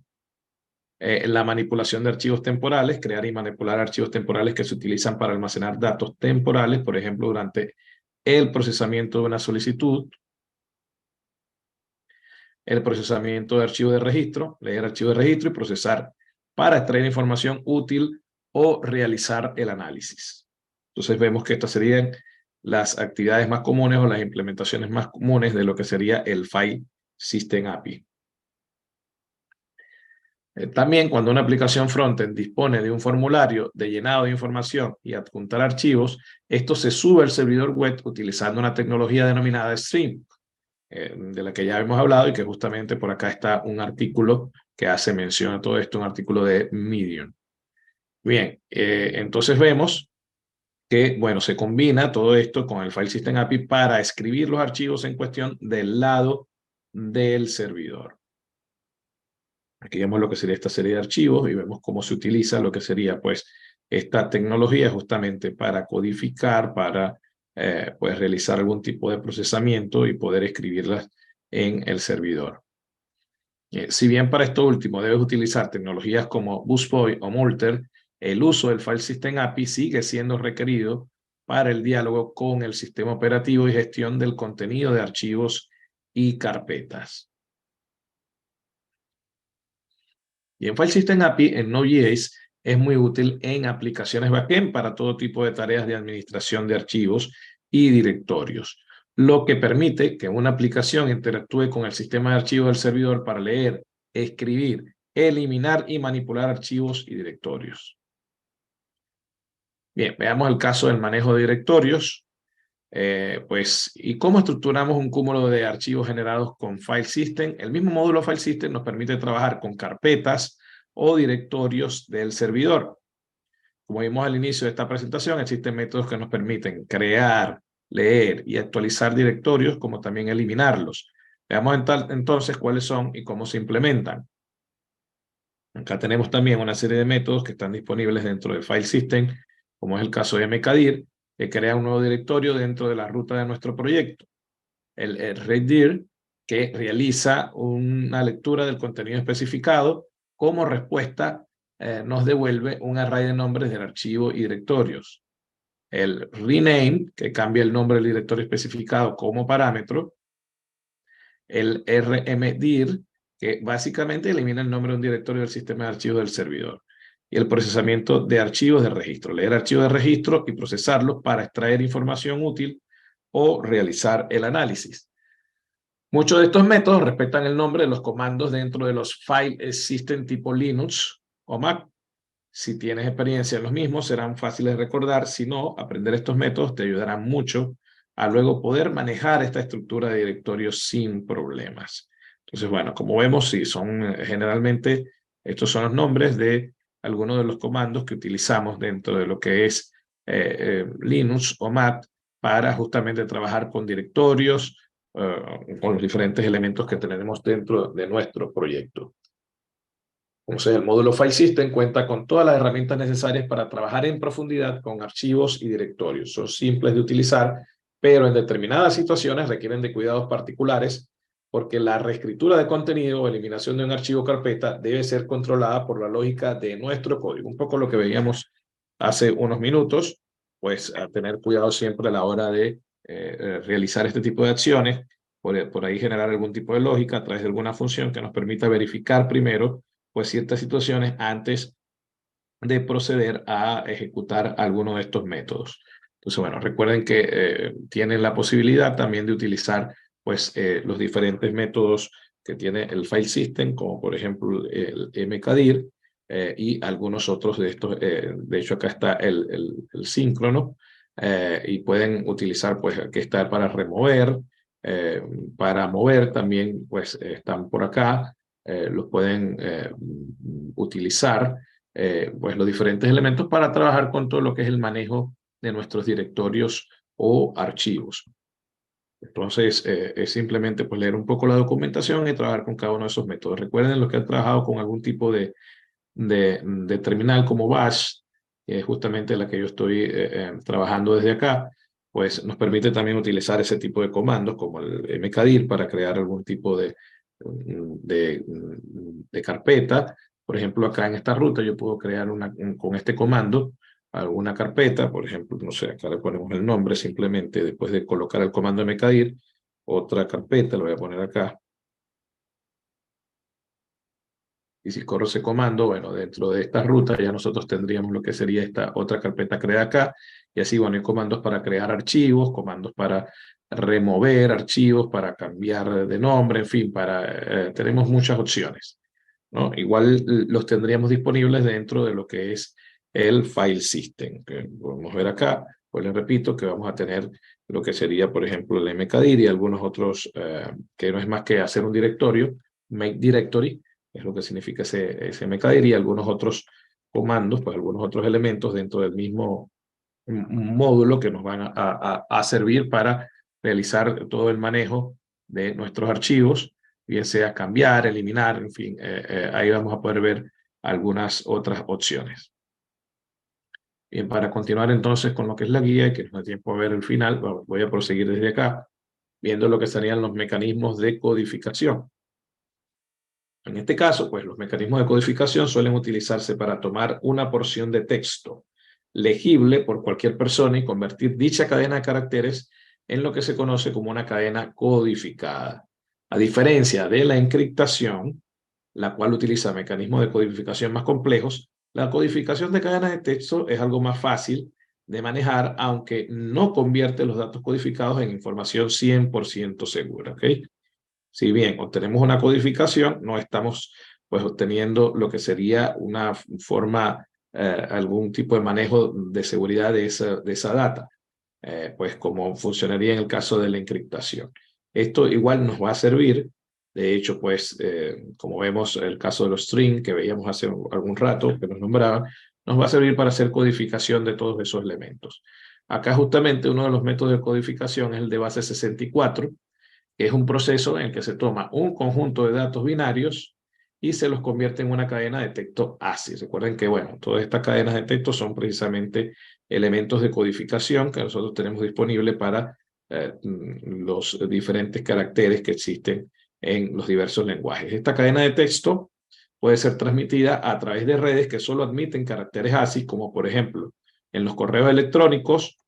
[SPEAKER 1] La manipulación de archivos temporales, crear y manipular archivos temporales que se utilizan para almacenar datos temporales, por ejemplo, durante el procesamiento de una solicitud. El procesamiento de archivos de registro, leer archivos de registro y procesar para extraer información útil o realizar el análisis. Entonces vemos que estas serían las actividades más comunes o las implementaciones más comunes de lo que sería el File System API. También cuando una aplicación frontend dispone de un formulario de llenado de información y adjuntar archivos, esto se sube al servidor web utilizando una tecnología denominada Stream, de la que ya hemos hablado y que justamente por acá está un artículo que hace mención a todo esto, un artículo de Medium. Bien, entonces vemos que, bueno, se combina todo esto con el File System API para escribir los archivos en cuestión del lado del servidor. Aquí vemos lo que sería esta serie de archivos y vemos cómo se utiliza lo que sería, pues, esta tecnología justamente para codificar, para pues realizar algún tipo de procesamiento y poder escribirlas en el servidor. Si bien para esto último debes utilizar tecnologías como Busboy o Multer, el uso del File System API sigue siendo requerido para el diálogo con el sistema operativo y gestión del contenido de archivos y carpetas. Y en File System API en Node.js es muy útil en aplicaciones backend para todo tipo de tareas de administración de archivos y directorios, lo que permite que una aplicación interactúe con el sistema de archivos del servidor para leer, escribir, eliminar y manipular archivos y directorios. Bien, veamos el caso del manejo de directorios. Pues, ¿y cómo estructuramos un cúmulo de archivos generados con File System? El mismo módulo File System nos permite trabajar con carpetas o directorios del servidor. Como vimos al inicio de esta presentación, existen métodos que nos permiten crear, leer y actualizar directorios, como también eliminarlos. Veamos entonces cuáles son y cómo se implementan. Acá tenemos también una serie de métodos que están disponibles dentro de File System, como es el caso de mkdir, que crea un nuevo directorio dentro de la ruta de nuestro proyecto. El readdir, que realiza una lectura del contenido especificado. Como respuesta, nos devuelve un array de nombres del archivo y directorios. El rename, que cambia el nombre del directorio especificado como parámetro. El rmdir, que básicamente elimina el nombre de un directorio del sistema de archivos del servidor. Y el procesamiento de archivos de registro, leer archivos de registro y procesarlos para extraer información útil o realizar el análisis. Muchos de estos métodos respetan el nombre de los comandos dentro de los File System tipo Linux o Mac. Si tienes experiencia en los mismos, serán fáciles de recordar. Si no, aprender estos métodos te ayudará mucho a luego poder manejar esta estructura de directorios sin problemas. Entonces, bueno, como vemos, sí, son generalmente, estos son los nombres de algunos de los comandos que utilizamos dentro de lo que es Linux o Mac para justamente trabajar con directorios con los diferentes elementos que tenemos dentro de nuestro proyecto. Entonces, el módulo File System cuenta con todas las herramientas necesarias para trabajar en profundidad con archivos y directorios. Son simples de utilizar, pero en determinadas situaciones requieren de cuidados particulares porque la reescritura de contenido o eliminación de un archivo o carpeta debe ser controlada por la lógica de nuestro código. Un poco lo que veíamos hace unos minutos, pues a tener cuidado siempre a la hora de realizar este tipo de acciones, por ahí generar algún tipo de lógica a través de alguna función que nos permita verificar primero pues ciertas situaciones antes de proceder a ejecutar alguno de estos métodos. Entonces, bueno, recuerden que tienen la posibilidad también de utilizar pues los diferentes métodos que tiene el file system, como por ejemplo el mkdir y algunos otros de estos. De hecho, acá está el síncrono y pueden utilizar, pues aquí está para remover, para mover también, pues están por acá. Los pueden utilizar pues los diferentes elementos para trabajar con todo lo que es el manejo de nuestros directorios o archivos. Entonces, es simplemente pues, leer un poco la documentación y trabajar con cada uno de esos métodos. Recuerden los que han trabajado con algún tipo de terminal como Bash, que es justamente la que yo estoy trabajando desde acá, pues nos permite también utilizar ese tipo de comandos como el mkdir para crear algún tipo de carpeta. Por ejemplo, acá en esta ruta yo puedo crear con este comando alguna carpeta, por ejemplo, no sé, acá le ponemos el nombre simplemente después de colocar el comando mkdir, otra carpeta, lo voy a poner acá. Y si corro ese comando, bueno, dentro de esta ruta ya nosotros tendríamos lo que sería esta otra carpeta creada acá. Y así, bueno, hay comandos para crear archivos, comandos para remover archivos, para cambiar de nombre, en fin, tenemos muchas opciones, ¿no? Igual los tendríamos disponibles dentro de lo que es el file system, que podemos ver acá. Pues les repito que vamos a tener lo que sería, por ejemplo, el mkdir y algunos otros, que no es más que hacer un directorio, make directory, es lo que significa ese mkdir, y algunos otros comandos, pues algunos otros elementos dentro del mismo módulo que nos van a servir para realizar todo el manejo de nuestros archivos, bien sea cambiar, eliminar, en fin, ahí vamos a poder ver algunas otras opciones. Bien, para continuar entonces con lo que es la guía y que nos da tiempo a ver el final, voy a proseguir desde acá, viendo lo que serían los mecanismos de codificación. En este caso, pues los mecanismos de codificación suelen utilizarse para tomar una porción de texto legible por cualquier persona y convertir dicha cadena de caracteres en lo que se conoce como una cadena codificada. A diferencia de la encriptación, la cual utiliza mecanismos de codificación más complejos, la codificación de cadenas de texto es algo más fácil de manejar, aunque no convierte los datos codificados en información 100% segura, ¿ok? Si bien obtenemos una codificación, no estamos pues obteniendo lo que sería una forma, algún tipo de manejo de seguridad de esa data, pues como funcionaría en el caso de la encriptación. Esto igual nos va a servir, de hecho, pues como vemos el caso de los strings que veíamos hace algún rato, que nos nombraban, nos va a servir para hacer codificación de todos esos elementos. Acá justamente uno de los métodos de codificación es el de base 64, que es un proceso en el que se toma un conjunto de datos binarios y se los convierte en una cadena de texto ASCII. Recuerden que, bueno, todas estas cadenas de texto son precisamente elementos de codificación que nosotros tenemos disponible para los diferentes caracteres que existen en los diversos lenguajes. Esta cadena de texto puede ser transmitida a través de redes que solo admiten caracteres ASCII, como por ejemplo en los correos electrónicos.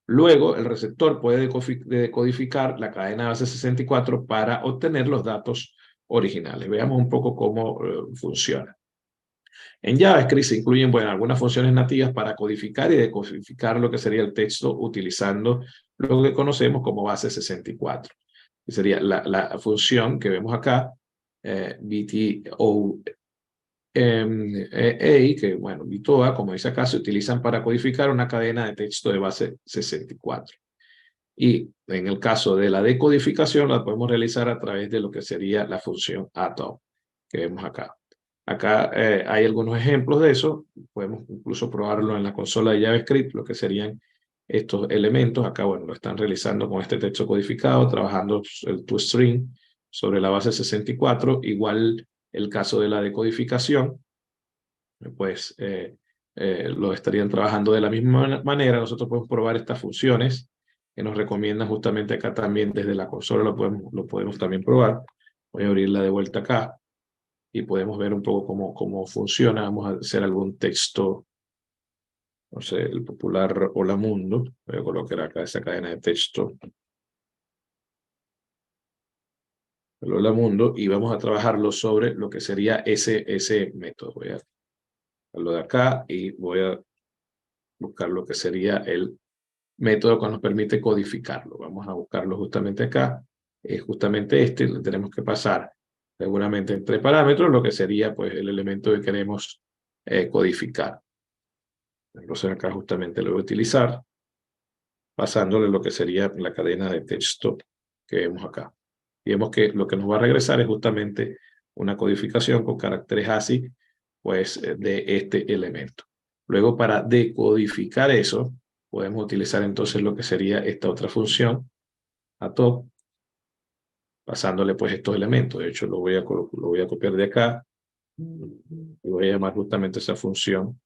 [SPEAKER 1] Luego, el receptor puede decodificar la cadena base 64 para obtener los datos originales. Veamos un poco cómo funciona. En JavaScript se incluyen, bueno, algunas funciones nativas para codificar y decodificar lo que sería el texto utilizando lo que conocemos como base 64. Que sería la función que vemos acá, BTO que, bueno, BTOA, como dice acá, se utilizan para codificar una cadena de texto de base 64. Y en el caso de la decodificación, la podemos realizar a través de lo que sería la función atom, que vemos acá. Acá hay algunos ejemplos de eso. Podemos incluso probarlo en la consola de JavaScript, lo que serían estos elementos. Acá, bueno, lo están realizando con este texto codificado, trabajando el toString sobre la base 64. Igual el caso de la decodificación, pues lo estarían trabajando de la misma manera. Nosotros podemos probar estas funciones que nos recomiendan justamente acá también desde la consola, lo podemos también probar. Voy a abrirla de vuelta acá y podemos ver un poco cómo funciona. Vamos a hacer algún texto, no sé, el popular Hola Mundo. Voy a colocar acá esa cadena de texto. El Hola Mundo, y vamos a trabajarlo sobre lo que sería ese método. Voy a lo de acá y voy a buscar lo que sería el método que nos permite codificarlo. Vamos a buscarlo justamente acá. Es justamente este, le tenemos que pasar seguramente entre parámetros lo que sería pues el elemento que queremos codificar. Entonces acá justamente lo voy a utilizar pasándole lo que sería la cadena de texto que vemos acá. Y vemos que lo que nos va a regresar es justamente una codificación con caracteres ASCII pues de este elemento. Luego, para decodificar eso, podemos utilizar entonces lo que sería esta otra función, atop, pasándole pues estos elementos. De hecho, lo voy a copiar de acá y voy a llamar justamente esa función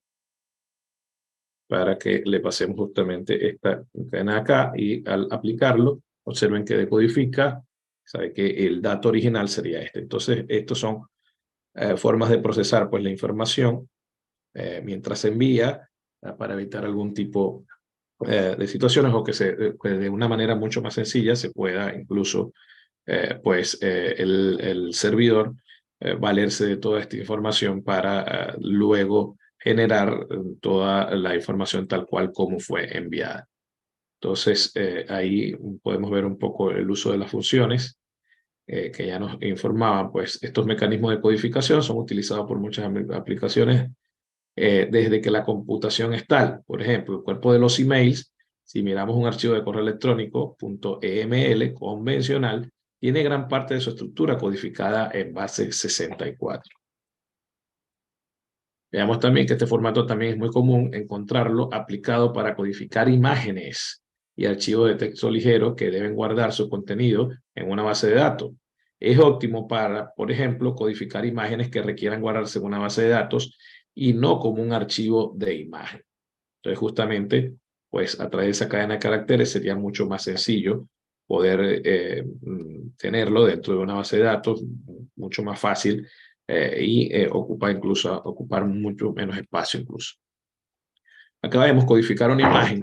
[SPEAKER 1] para que le pasemos justamente esta cadena acá, y al aplicarlo, observen que decodifica, sabe que el dato original sería este. Entonces, estos son formas de procesar pues la información mientras se envía, para evitar algún tipo de situaciones, o que de una manera mucho más sencilla se pueda incluso el servidor valerse de toda esta información para luego generar toda la información tal cual como fue enviada. Entonces, ahí podemos ver un poco el uso de las funciones que ya nos informaban. Pues estos mecanismos de codificación son utilizados por muchas aplicaciones desde que la computación es tal. Por ejemplo, el cuerpo de los emails, si miramos un archivo de correo electrónico .eml convencional, tiene gran parte de su estructura codificada en base 64. Veamos también que este formato también es muy común encontrarlo aplicado para codificar imágenes y archivos de texto ligero que deben guardar su contenido en una base de datos. Es óptimo para, por ejemplo, codificar imágenes que requieran guardarse en una base de datos y no como un archivo de imagen. Entonces, justamente, pues a través de esa cadena de caracteres sería mucho más sencillo poder tenerlo dentro de una base de datos, mucho más fácil, y ocupar mucho menos espacio incluso. Acá vemos codificar una imagen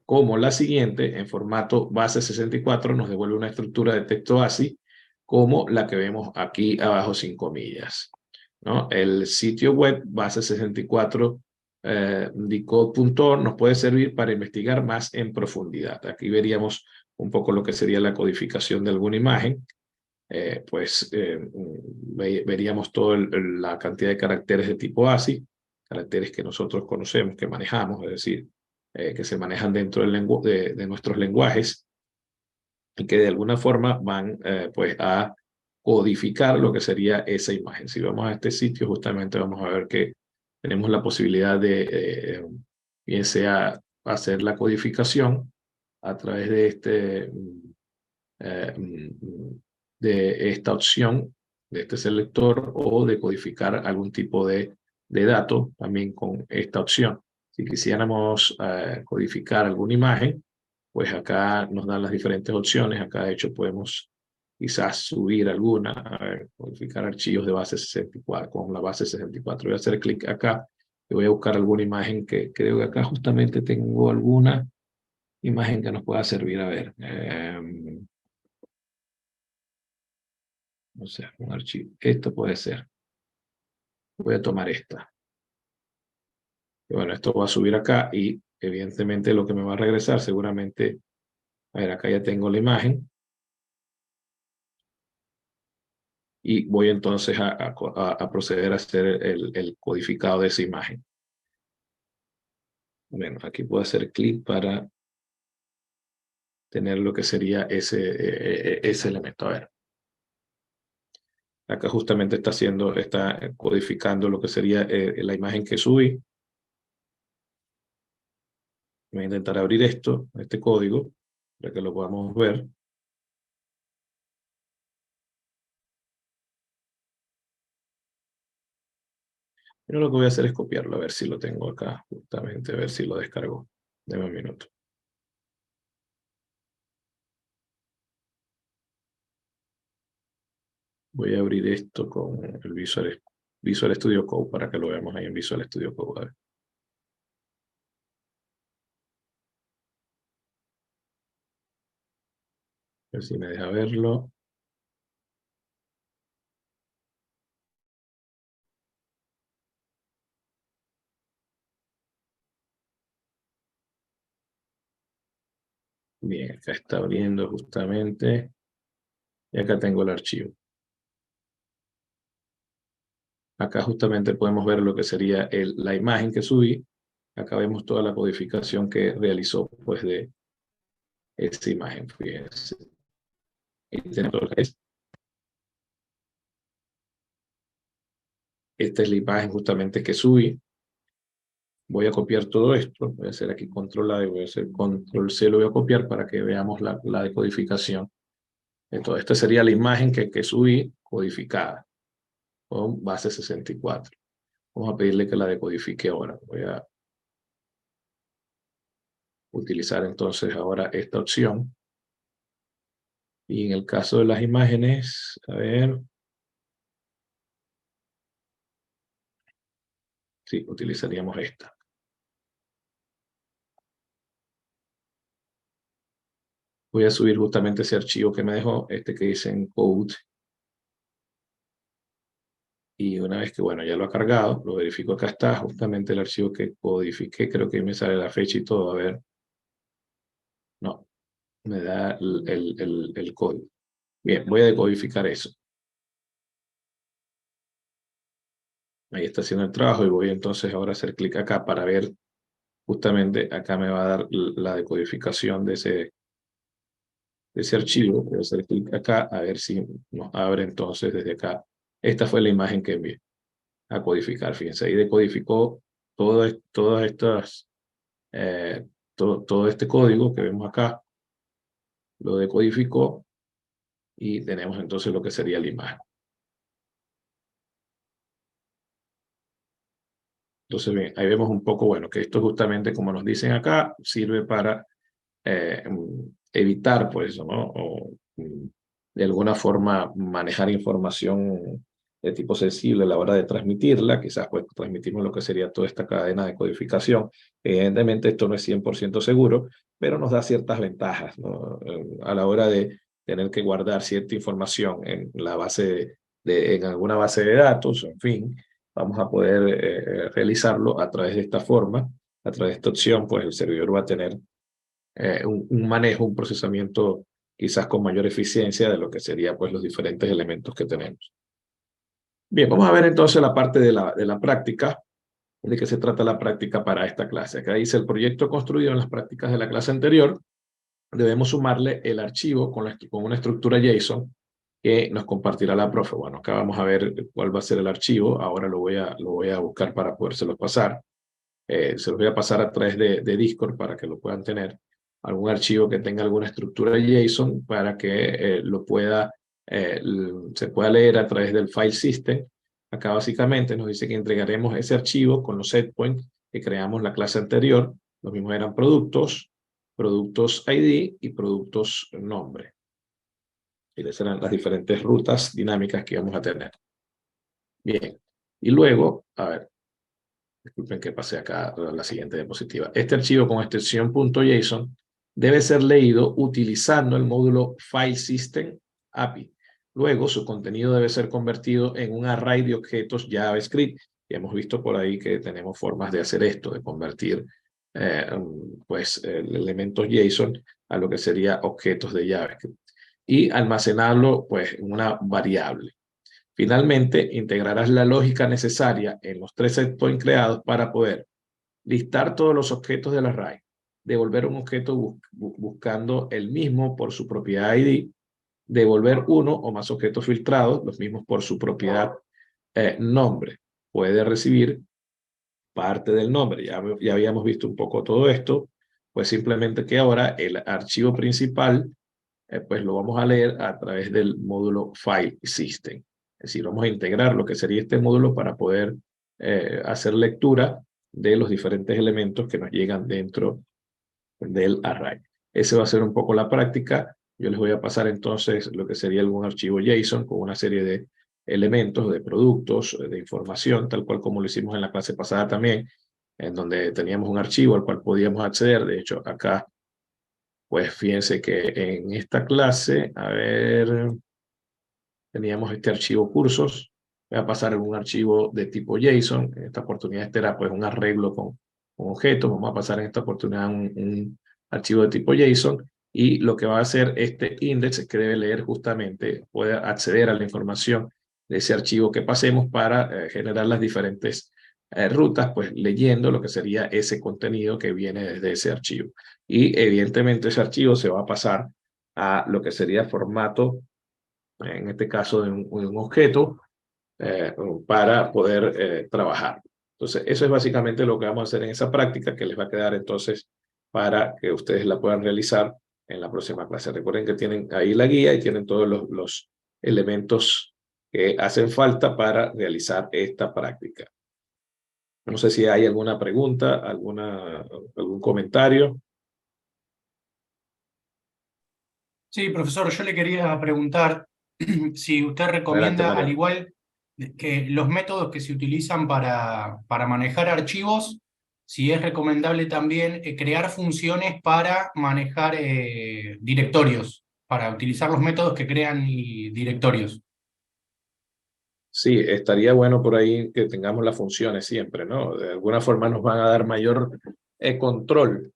[SPEAKER 1] como la siguiente en formato base 64, nos devuelve una estructura de texto ASCII como la que vemos aquí abajo sin comillas, ¿no? El sitio web base 64 decode.org nos puede servir para investigar más en profundidad. Aquí veríamos un poco lo que sería la codificación de alguna imagen. Veríamos toda la cantidad de caracteres de tipo ASCII, caracteres que nosotros conocemos, que manejamos, es decir, que se manejan dentro de nuestros lenguajes, y que de alguna forma van pues a codificar lo que sería esa imagen. Si vamos a este sitio, justamente vamos a ver que tenemos la posibilidad de, bien sea hacer la codificación a través de esta opción, de este selector, o de codificar algún tipo de dato también con esta opción. Si quisiéramos codificar alguna imagen, pues acá nos dan las diferentes opciones. Acá de hecho podemos quizás subir alguna, codificar archivos de base 64, con la base 64. Voy a hacer clic acá y voy a buscar alguna imagen que creo que acá justamente tengo alguna imagen que nos pueda servir. A ver, no sé, un archivo. Esto puede ser. Voy a tomar esta. Y bueno, esto va a subir acá y evidentemente lo que me va a regresar seguramente, a ver, acá ya tengo la imagen. Y voy entonces a proceder a hacer el codificado de esa imagen. Bueno, aquí puedo hacer clic para tener lo que sería ese elemento. A ver. Acá justamente está codificando lo que sería la imagen que subí. Voy a intentar abrir este código, para que lo podamos ver. Pero lo que voy a hacer es copiarlo, a ver si lo tengo acá, justamente, a ver si lo descargo. Deme un minuto. Voy a abrir esto con el Visual Studio Code para que lo veamos ahí en Visual Studio Code. A ver. A ver si me deja verlo. Bien, acá está abriendo justamente. Y acá tengo el archivo. Acá justamente podemos ver lo que sería la imagen que subí. Acá vemos toda la codificación que realizó pues de esta imagen. Fíjense. Ahí tenemos lo que es. Esta es la imagen justamente que subí. Voy a copiar todo esto. Voy a hacer aquí control A y voy a hacer control C. Lo voy a copiar para que veamos la decodificación. Entonces, esta sería la imagen que subí codificada con base 64. Vamos a pedirle que la decodifique ahora. Voy a utilizar entonces ahora esta opción. Y en el caso de las imágenes, a ver. Sí, utilizaríamos esta. Voy a subir justamente ese archivo que me dejó, este que dice en code. Y una vez que, bueno, ya lo ha cargado, lo verifico, acá está justamente el archivo que codifiqué. Creo que me sale la fecha y todo. A ver. No, me da el código. Bien, voy a decodificar eso. Ahí está haciendo el trabajo y voy entonces ahora a hacer clic acá para ver, justamente acá me va a dar la decodificación de ese archivo. Voy a hacer clic acá a ver si nos abre entonces desde acá. Esta fue la imagen que envié a codificar. Fíjense, ahí decodificó todas estas, todo este código que vemos acá, lo decodificó y tenemos entonces lo que sería la imagen. Entonces, bien, ahí vemos un poco, bueno, que esto justamente, como nos dicen acá, sirve para evitar, pues, ¿no? O de alguna forma manejar información de tipo sensible a la hora de transmitirla. Quizás, pues, transmitimos lo que sería toda esta cadena de codificación. Evidentemente, esto no es 100% seguro, pero nos da ciertas ventajas, ¿no? A la hora de tener que guardar cierta información en la base en alguna base de datos, en fin, vamos a poder realizarlo a través de esta forma, a través de esta opción, pues el servidor va a tener un manejo, un procesamiento quizás con mayor eficiencia de lo que serían pues los diferentes elementos que tenemos. Bien, vamos a ver entonces la parte de la práctica. ¿De qué se trata la práctica para esta clase? Acá dice el proyecto construido en las prácticas de la clase anterior. Debemos sumarle el archivo con una estructura JSON que nos compartirá la profe. Bueno, acá vamos a ver cuál va a ser el archivo. Ahora lo voy a buscar para podérselo pasar. Se los voy a pasar a través de Discord para que lo puedan tener. Algún archivo que tenga alguna estructura JSON para que se pueda leer a través del file system. Acá básicamente nos dice que entregaremos ese archivo con los setpoints que creamos la clase anterior. Los mismos eran productos ID y productos nombre. Y esas eran las diferentes rutas dinámicas que íbamos a tener. Bien. Y luego, a ver, disculpen que pasé acá a la siguiente diapositiva. Este archivo con extensión .json debe ser leído utilizando el módulo File System API. Luego, su contenido debe ser convertido en un array de objetos JavaScript. Ya hemos visto por ahí que tenemos formas de hacer esto, de convertir elementos JSON a lo que sería objetos de JavaScript. Y almacenarlo pues, en una variable. Finalmente, integrarás la lógica necesaria en los 3 setpoints creados para poder listar todos los objetos del array, devolver un objeto buscando el mismo por su propiedad ID, devolver uno o más objetos filtrados, los mismos por su propiedad nombre. Puede recibir parte del nombre. Ya habíamos visto un poco todo esto. pues simplemente que ahora el archivo principal, pues lo vamos a leer a través del módulo File System. Es decir, vamos a integrar lo que sería este módulo para poder hacer lectura de los diferentes elementos que nos llegan dentro del array. Ese va a ser un poco la práctica. Yo les voy a pasar entonces lo que sería algún archivo JSON con una serie de elementos, de productos, de información, tal cual como lo hicimos en la clase pasada también, en donde teníamos un archivo al cual podíamos acceder. De hecho, acá, pues fíjense que en esta clase, a ver, teníamos este archivo cursos. Voy a pasar un archivo de tipo JSON. En esta oportunidad este era pues un arreglo con objetos. Vamos a pasar en esta oportunidad un archivo de tipo JSON. Y lo que va a hacer este index es que debe leer justamente, puede acceder a la información de ese archivo que pasemos para generar las diferentes rutas, pues leyendo lo que sería ese contenido que viene desde ese archivo. Y evidentemente ese archivo se va a pasar a lo que sería formato, en este caso de un objeto, para poder trabajar. Entonces, eso es básicamente lo que vamos a hacer en esa práctica, que les va a quedar entonces para que ustedes la puedan realizar en la próxima clase. Recuerden que tienen ahí la guía y tienen todos los elementos que hacen falta para realizar esta práctica. No sé si hay alguna pregunta, algún comentario.
[SPEAKER 4] Sí, profesor, yo le quería preguntar si usted
[SPEAKER 1] Adelante,
[SPEAKER 4] recomienda, al
[SPEAKER 1] Mariano.
[SPEAKER 4] igual que los métodos que se utilizan para manejar archivos, si es recomendable también crear funciones para manejar directorios, para utilizar los métodos que crean directorios.
[SPEAKER 1] Sí, estaría bueno por ahí que tengamos las funciones siempre, ¿no? De alguna forma nos van a dar mayor control,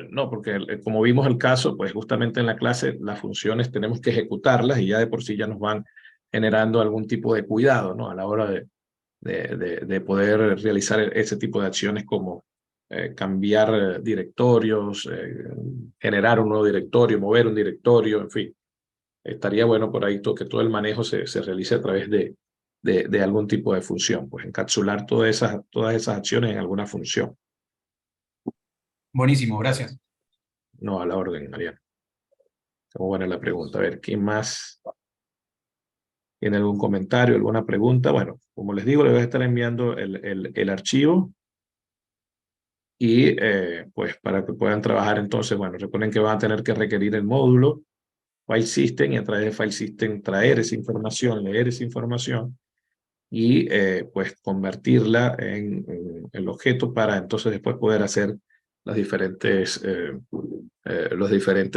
[SPEAKER 1] ¿no? Porque como vimos el caso, pues justamente en la clase las funciones tenemos que ejecutarlas y ya de por sí ya nos van generando algún tipo de cuidado, ¿no? A la hora de poder realizar ese tipo de acciones como cambiar directorios, generar un nuevo directorio, mover un directorio, en fin. Estaría bueno por ahí que todo el manejo se realice a través de algún tipo de función, pues encapsular todas esas acciones en alguna función.
[SPEAKER 4] Buenísimo, gracias.
[SPEAKER 1] No, a la orden, Mariano. Está buena la pregunta. A ver, ¿quién más tiene algún comentario, alguna pregunta? Bueno, como les digo, les voy a estar enviando el archivo y pues para que puedan trabajar entonces, bueno, recuerden que van a tener que requerir el módulo File System y a través de File System traer esa información, leer esa información y pues convertirla en el objeto para entonces después poder hacer las diferentes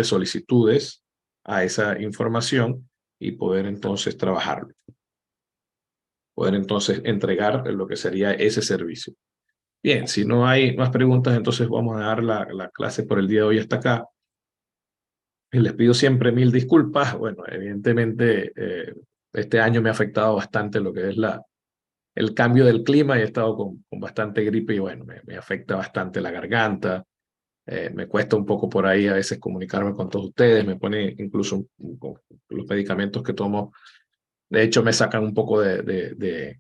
[SPEAKER 1] solicitudes a esa información y poder entonces trabajarlo. Poder entonces entregar lo que sería ese servicio. Bien, si no hay más preguntas, entonces vamos a dar la clase por el día de hoy hasta acá. Les pido siempre mil disculpas. Bueno, evidentemente este año me ha afectado bastante lo que es el cambio del clima y he estado con bastante gripe y bueno, me afecta bastante la garganta. Me cuesta un poco por ahí a veces comunicarme con todos ustedes, me pone incluso con los medicamentos que tomo. De hecho, me sacan un poco de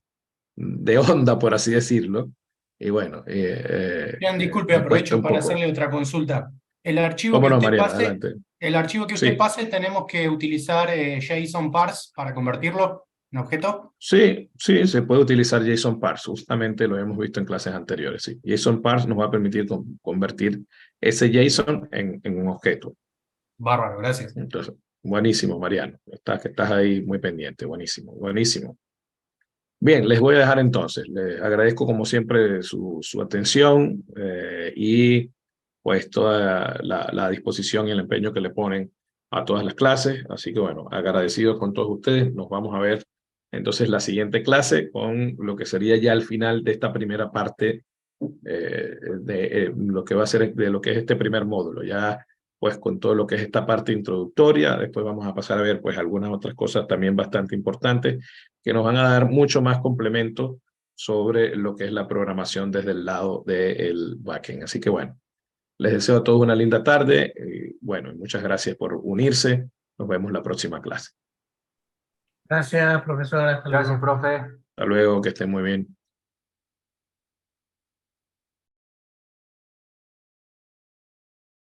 [SPEAKER 1] onda, por así decirlo. Y bueno,
[SPEAKER 4] Bien, disculpe,
[SPEAKER 1] me cuesta
[SPEAKER 4] aprovecho
[SPEAKER 1] un
[SPEAKER 4] para
[SPEAKER 1] poco.
[SPEAKER 4] hacerle otra consulta. El archivo
[SPEAKER 1] ¿Cómo
[SPEAKER 4] que
[SPEAKER 1] no,
[SPEAKER 4] usted
[SPEAKER 1] Mariano?
[SPEAKER 4] pase,
[SPEAKER 1] Adelante.
[SPEAKER 4] el archivo que usted
[SPEAKER 1] Sí.
[SPEAKER 4] pase, tenemos que utilizar JSON parse para convertirlo en objeto.
[SPEAKER 1] Sí, sí, se puede utilizar JSON Parse, justamente lo hemos visto en clases anteriores. Sí. JSON Parse nos va a permitir convertir ese JSON en un objeto.
[SPEAKER 4] Bárbaro, gracias.
[SPEAKER 1] Entonces, buenísimo, Mariano. Estás ahí muy pendiente, buenísimo, buenísimo. Bien, les voy a dejar entonces. Les agradezco como siempre su atención y pues toda la disposición y el empeño que le ponen a todas las clases. Así que bueno, agradecido con todos ustedes. Nos vamos a ver entonces la siguiente clase con lo que sería ya el final de esta primera parte de lo que va a ser de lo que es este primer módulo. Ya pues con todo lo que es esta parte introductoria, después vamos a pasar a ver pues algunas otras cosas también bastante importantes que nos van a dar mucho más complemento sobre lo que es la programación desde el lado del backend. Así que bueno, les deseo a todos una linda tarde. Bueno, muchas gracias por unirse. Nos vemos la próxima clase.
[SPEAKER 6] Gracias, profesor. Hasta luego.
[SPEAKER 4] Gracias, profe.
[SPEAKER 1] Hasta luego, que estén muy bien.